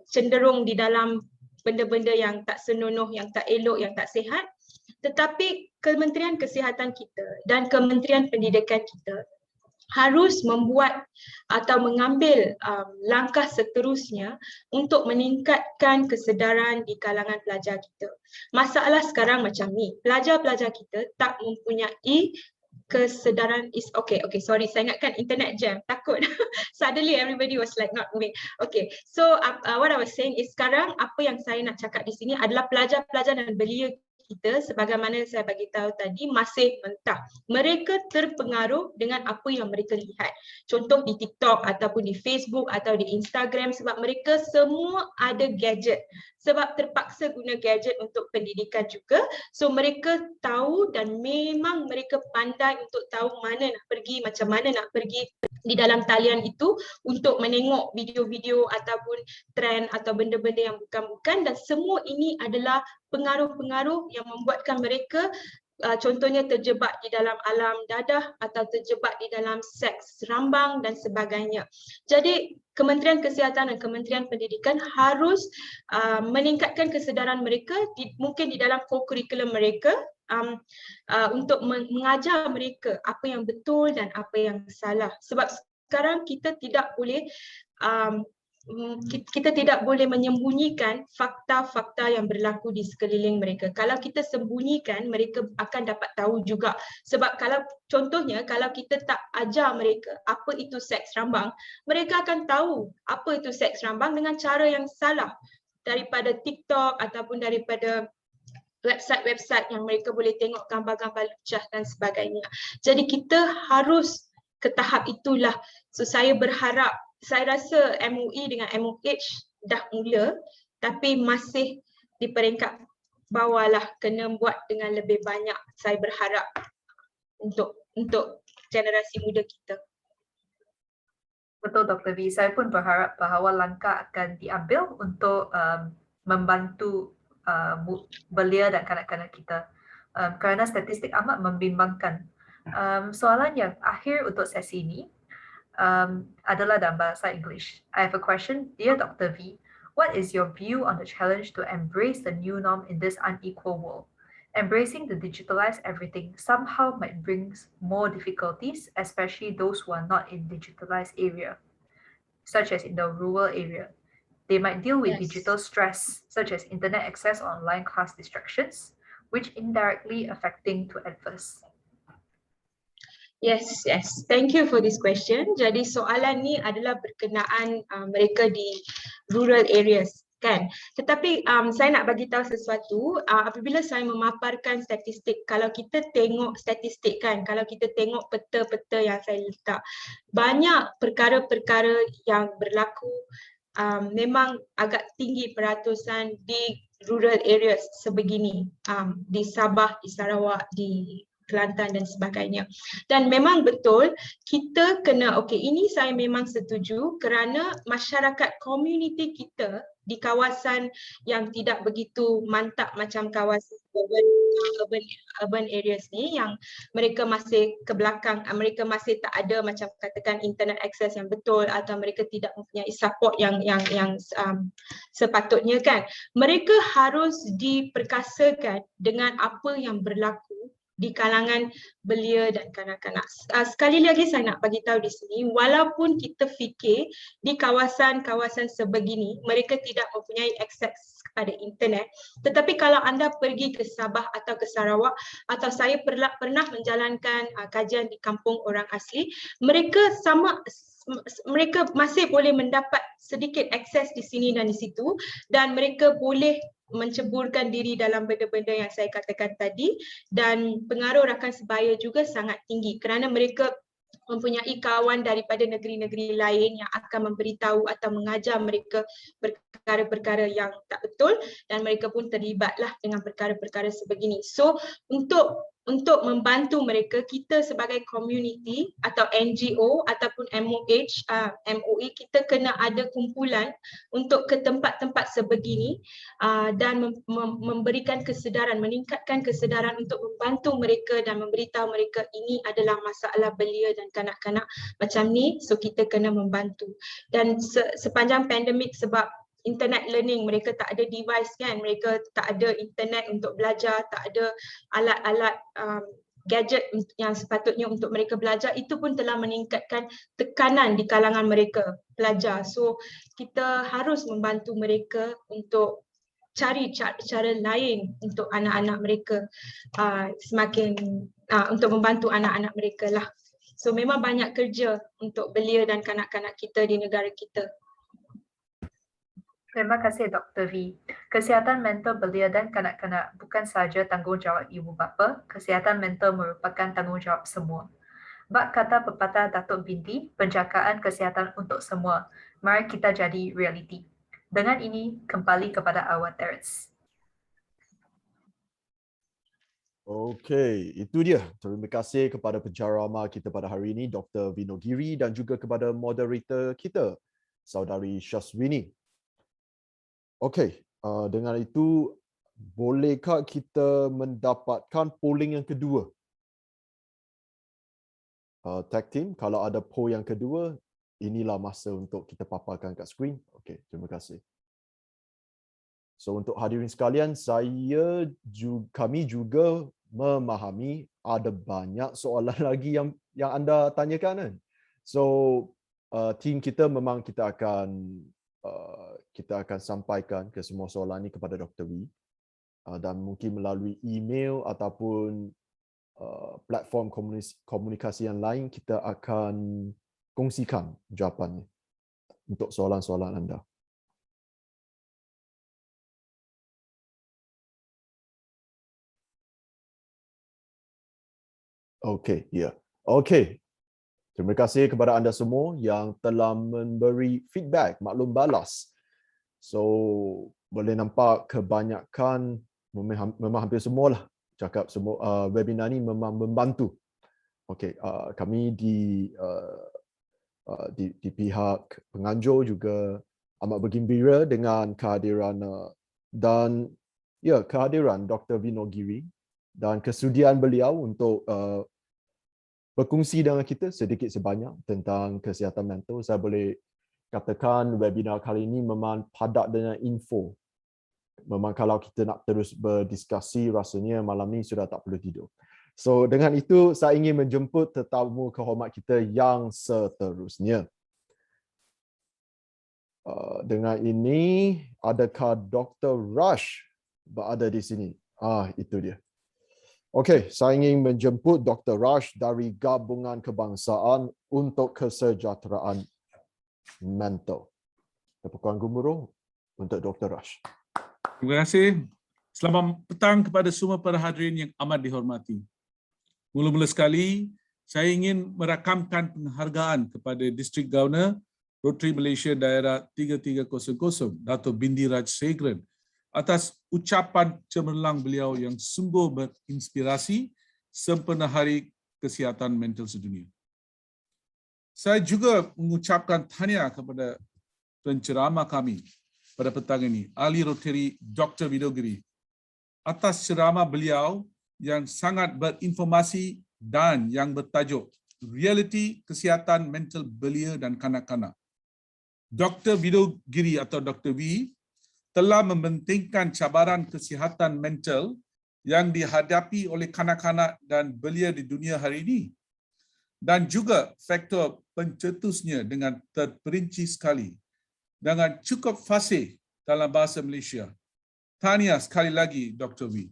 cenderung di dalam benda-benda yang tak senonoh, yang tak elok, yang tak sihat. Tetapi Kementerian Kesihatan kita dan Kementerian Pendidikan kita harus membuat atau mengambil langkah seterusnya untuk meningkatkan kesedaran di kalangan pelajar kita. Masalah sekarang macam ni, pelajar-pelajar kita tak mempunyai kesedaran sorry, saya ingatkan internet jam, takut suddenly everybody was like not moving. Okay, so what I was saying is sekarang apa yang saya nak cakap di sini adalah pelajar-pelajar dan belia kita sebagaimana saya bagi tahu tadi masih mentah. Mereka terpengaruh dengan apa yang mereka lihat. Contoh di TikTok ataupun di Facebook atau di Instagram sebab mereka semua ada gadget. Sebab terpaksa guna gadget untuk pendidikan juga. So mereka tahu dan memang mereka pandai untuk tahu mana nak pergi, macam mana nak pergi. di dalam talian itu untuk menengok video-video ataupun trend atau benda-benda yang bukan-bukan, dan semua ini adalah pengaruh-pengaruh yang membuatkan mereka contohnya terjebak di dalam alam dadah atau terjebak di dalam seks rambang dan sebagainya. Jadi Kementerian Kesihatan dan Kementerian Pendidikan harus meningkatkan kesedaran mereka mungkin di dalam co-curriculum mereka untuk mengajar mereka apa yang betul dan apa yang salah. Sebab sekarang kita tidak boleh menyembunyikan fakta-fakta yang berlaku di sekeliling mereka. Kalau kita sembunyikan, mereka akan dapat tahu juga. Sebab contohnya kalau kita tak ajar mereka apa itu seks rambang, mereka akan tahu apa itu seks rambang dengan cara yang salah daripada TikTok ataupun daripada website-website yang mereka boleh tengok gambar-gambar lucah dan sebagainya. Jadi kita harus ke tahap itulah. So saya berharap, saya rasa MOE dengan MOH dah mula tapi masih di peringkat bawah lah, kena buat dengan lebih banyak. Saya berharap untuk generasi muda kita. Betul Dr. V, saya pun berharap bahawa langkah akan diambil untuk membantu belia dan kanak-kanak kita kerana statistik amat membimbangkan. Soalan yang akhir untuk sesi ini adalah dalam bahasa English. I have a question. Dear Dr. V, what is your view on the challenge to embrace the new norm in this unequal world? Embracing the digitalized everything somehow might bring more difficulties, especially those who are not in digitalized area, such as in the rural area. They might deal with digital stress, such as internet access or online class distractions, which indirectly affecting to adverse. Yes. Thank you for this question. Jadi soalan ni adalah berkenaan mereka di rural areas, kan? Tetapi saya nak bagi tahu sesuatu. Apabila saya memaparkan statistik, kalau kita tengok statistik kan, kalau kita tengok peta-peta yang saya letak, banyak perkara-perkara yang berlaku memang agak tinggi peratusan di rural areas sebegini, di Sabah, di Sarawak, di Kelantan dan sebagainya. Dan memang betul kita kena, ini saya memang setuju kerana masyarakat komuniti kita di kawasan yang tidak begitu mantap macam kawasan urban areas ni, yang mereka masih ke belakang, mereka masih tak ada macam katakan internet access yang betul atau mereka tidak mempunyai support yang sepatutnya kan. Mereka harus diperkasakan dengan apa yang berlaku di kalangan belia dan kanak-kanak. Sekali lagi saya nak bagi tahu di sini, walaupun kita fikir di kawasan-kawasan sebegini mereka tidak mempunyai akses kepada internet, tetapi kalau anda pergi ke Sabah atau ke Sarawak, atau saya pernah menjalankan kajian di kampung orang asli, mereka masih boleh mendapat sedikit akses di sini dan di situ, dan mereka boleh menceburkan diri dalam benda-benda yang saya katakan tadi, dan pengaruh rakan sebaya juga sangat tinggi kerana mereka mempunyai kawan daripada negeri-negeri lain yang akan memberitahu atau mengajar mereka perkara-perkara yang tak betul, dan mereka pun terlibatlah dengan perkara-perkara sebegini. So untuk membantu mereka, kita sebagai community atau NGO ataupun MOE, kita kena ada kumpulan untuk ke tempat-tempat sebegini dan memberikan kesedaran, meningkatkan kesedaran untuk membantu mereka dan memberitahu mereka ini adalah masalah belia dan kanak-kanak macam ni, so kita kena membantu. Dan sepanjang pandemik, sebab internet learning, mereka tak ada device kan, mereka tak ada internet untuk belajar, tak ada alat-alat gadget yang sepatutnya untuk mereka belajar, itu pun telah meningkatkan tekanan di kalangan mereka pelajar. So kita harus membantu mereka untuk cari cara lain untuk anak-anak mereka, untuk membantu anak-anak mereka lah. So memang banyak kerja untuk belia dan kanak-kanak kita di negara kita. Terima kasih Dr. V. Kesihatan mental belia dan kanak-kanak bukan sahaja tanggungjawab ibu bapa, kesihatan mental merupakan tanggungjawab semua. Bak kata pepatah Datuk Binti, penjagaan kesihatan untuk semua. Mari kita jadi realiti. Dengan ini, kembali kepada Awal Terrace. Okey, itu dia. Terima kasih kepada penceramah kita pada hari ini, Dr. Vino Giri, dan juga kepada moderator kita, Saudari Syazwini. Okey, dengan itu, bolehkah kita mendapatkan polling yang kedua? Tag team, kalau ada poll yang kedua, inilah masa untuk kita paparkan kat skrin. Okey, terima kasih. So untuk hadirin sekalian, kami juga memahami ada banyak soalan lagi yang anda tanyakan kan. So team kita memang kita akan sampaikan ke semua soalan ini kepada Dr. Wee dan mungkin melalui email ataupun platform komunikasi yang lain kita akan kongsikan jawapannya untuk soalan-soalan anda. Okey, ya. Okey. Terima kasih kepada anda semua yang telah memberi feedback, maklum balas. So, boleh nampak kebanyakan, memang hampir semualah cakap semua webinar ni memang membantu. Okey, kami di pihak penganjur juga amat bergembira dengan kehadiran dan ya kehadiran Dr. Vino Giri dan kesudian beliau untuk berkongsi dengan kita sedikit sebanyak tentang kesihatan mental. Saya boleh katakan webinar kali ini memang padat dengan info. Memang kalau kita nak terus berdiskusi, rasanya malam ni sudah tak perlu tidur. So dengan itu saya ingin menjemput tetamu kehormat kita yang seterusnya. Dengan ini, adakah Dr. Rush berada di sini? Itu dia. Okey, saya ingin menjemput Dr. Rush dari Gabungan Kebangsaan untuk Kesejahteraan Mental. Tepukan gemuruh untuk Dr. Rush. Terima kasih. Selamat petang kepada semua para hadirin yang amat dihormati. Mula-mula sekali, saya ingin merakamkan penghargaan kepada District Governor Rotary Malaysia Daerah 3300, Dato' Bindi Raj Segren, atas ucapan cemerlang beliau yang sungguh berinspirasi sempena Hari Kesihatan Mental Sedunia. Saya juga mengucapkan tahniah kepada penceramah kami pada petang ini, Ahli Rotary Dr. Vino Giri, atas ceramah beliau yang sangat berinformasi dan yang bertajuk Realiti Kesihatan Mental Belia dan Kanak-kanak. Dr. Vino Giri atau Dr. V telah mementingkan cabaran kesihatan mental yang dihadapi oleh kanak-kanak dan belia di dunia hari ini dan juga faktor pencetusnya dengan terperinci sekali dengan cukup fasih dalam bahasa Malaysia. Tahniah sekali lagi Dr. V.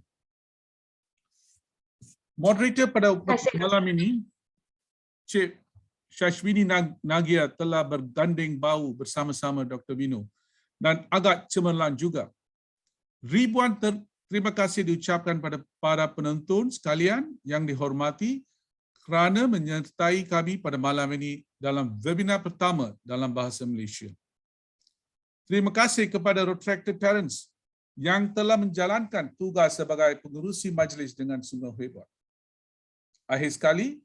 Moderator pada malam ini, Cik Syazwini Nagia telah berganding bahu bersama-sama Dr. Vino dan agak cemerlang juga. Ribuan terima kasih diucapkan pada para penonton sekalian yang dihormati kerana menyertai kami pada malam ini dalam webinar pertama dalam bahasa Malaysia. Terima kasih kepada Retracted Parents yang telah menjalankan tugas sebagai pengerusi majlis dengan sungguh hebat. Akhir sekali,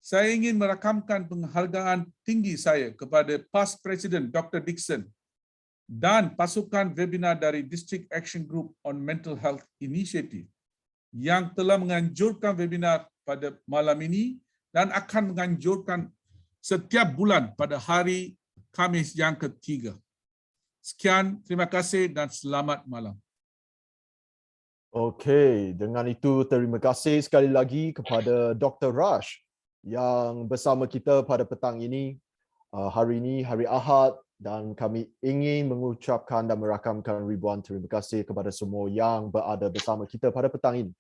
saya ingin merakamkan penghargaan tinggi saya kepada Past President Dr. Dixon dan pasukan webinar dari District Action Group on Mental Health Initiative yang telah menganjurkan webinar pada malam ini dan akan menganjurkan setiap bulan pada hari Khamis yang ketiga. Sekian, terima kasih dan selamat malam. Okey, dengan itu terima kasih sekali lagi kepada Dr. Rush yang bersama kita pada petang ini. Hari ini, hari Ahad, dan kami ingin mengucapkan dan merakamkan ribuan terima kasih kepada semua yang berada bersama kita pada petang ini.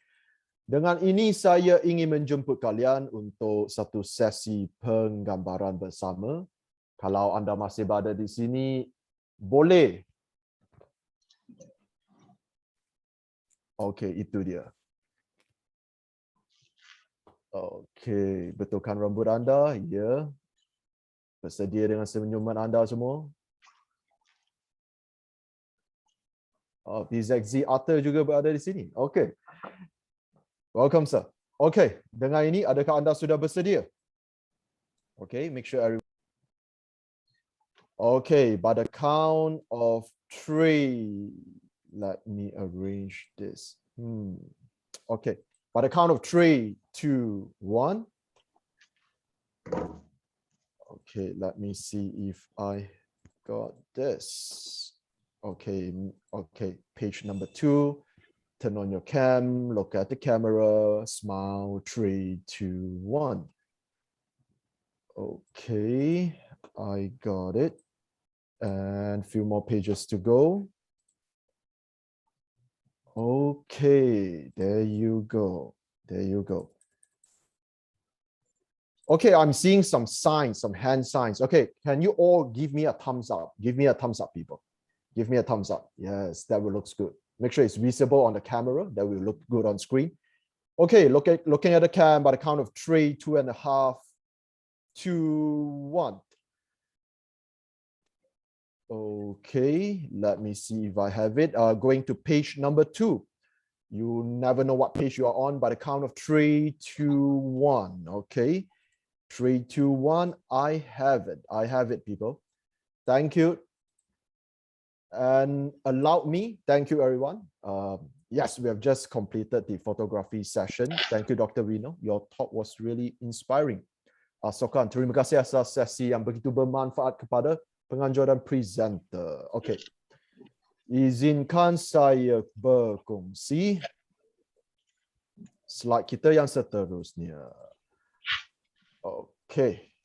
Dengan ini saya ingin menjemput kalian untuk satu sesi penggambaran bersama. Kalau anda masih berada di sini, boleh. Okey, itu dia. Okey, betulkan rambut anda, ya. Bersedia dengan senyuman anda semua? PZZ Arthur juga berada di sini. Okey. Welcome, sir. Okay, dengan ini adakah anda sudah bersedia? Okay, make sure everyone. Okay, by the count of 3, let me arrange this. Okay, by the count of 3, 2, 1. Okay, let me see if I got this. Okay, page number 2. Turn on your cam, look at the camera, smile, 3, 2, 1. Okay, I got it. And a few more pages to go. Okay, there you go. There you go. Okay, I'm seeing some signs, some hand signs. Okay, can you all give me a thumbs up? Give me a thumbs up, people. Give me a thumbs up. Yes, that will look good. Make sure it's visible on the camera. That will look good on screen. Okay, looking at the cam by the count of 3, 2.5, 2, 1. Okay, let me see if I have it. Going to page number 2. You never know what page you are on by the count of 3, 2, 1. Okay, 3, 2, 1. I have it. I have it, people. Thank you. And allow me, thank you, everyone. Yes, we have just completed the photography session. Thank you, Dr. Rino. Your talk was really inspiring. Sokan, terima kasih atas sesi yang begitu bermanfaat kepada penganjur dan presenter. Okay. Izinkan saya berkongsi slide kita yang seterusnya. Okay.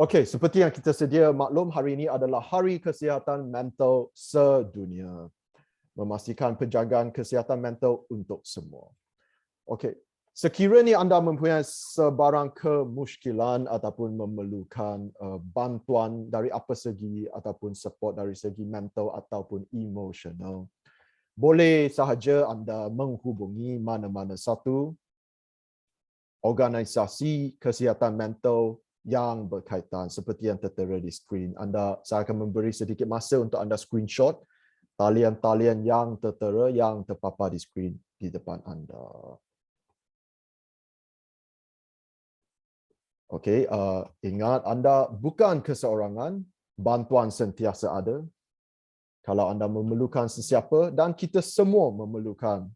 Okay, seperti yang kita sedia maklum, hari ini adalah Hari Kesihatan Mental Sedunia. Memastikan penjagaan kesihatan mental untuk semua. Okay, sekiranya anda mempunyai sebarang kemusykilan ataupun memerlukan bantuan dari apa segi ataupun support dari segi mental ataupun emosional, boleh sahaja anda menghubungi mana-mana satu organisasi kesihatan mental yang berkaitan seperti yang tertera di skrin. Saya akan memberi sedikit masa untuk anda screenshot talian-talian yang tertera, yang terpapar di skrin di depan anda. Okey, ingat anda bukan keseorangan, bantuan sentiasa ada. Kalau anda memerlukan sesiapa, dan kita semua memerlukan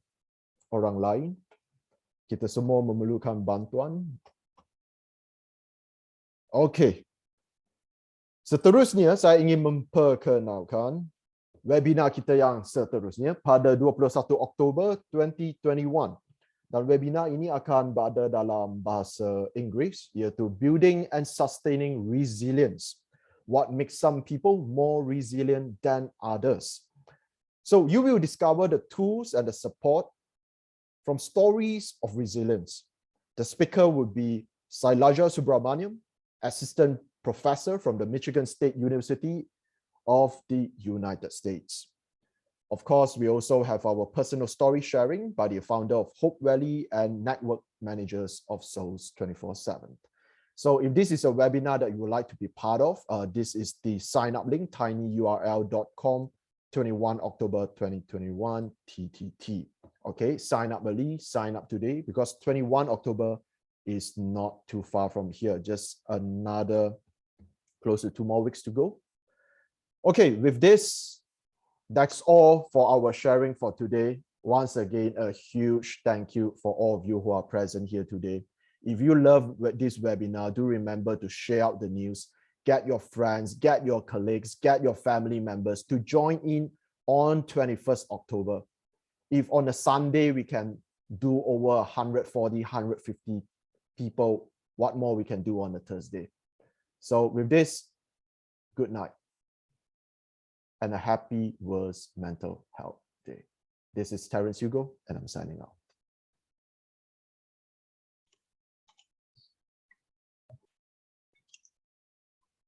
orang lain, kita semua memerlukan bantuan. Okey. Seterusnya saya ingin memperkenalkan webinar kita yang seterusnya pada 21 Oktober 2021. Dan webinar ini akan berada dalam bahasa Inggeris, iaitu Building and Sustaining Resilience. What makes some people more resilient than others. So you will discover the tools and the support from stories of resilience. The speaker would be Sailaja Subramaniam, Assistant Professor from the Michigan State University of the United States. Of course, we also have our personal story sharing by the founder of Hope Valley and network managers of Souls 24/7. So if this is a webinar that you would like to be part of, this is the sign up link, tinyurl.com, 21 October 2021, TTT. Okay, sign up early, sign up today, because 21 October is not too far from here, just another close to 2 more weeks to go. Okay, with this, that's all for our sharing for today. Once again, a huge thank you for all of you who are present here today. If you love this webinar, do remember to share out the news, get your friends, get your colleagues, get your family members to join in on 21st October. If on a Sunday we can do over 140, 150 people, what more we can do on a Thursday. So with this, good night and a happy World Mental Health Day. This is Terence Hugo and I'm signing out.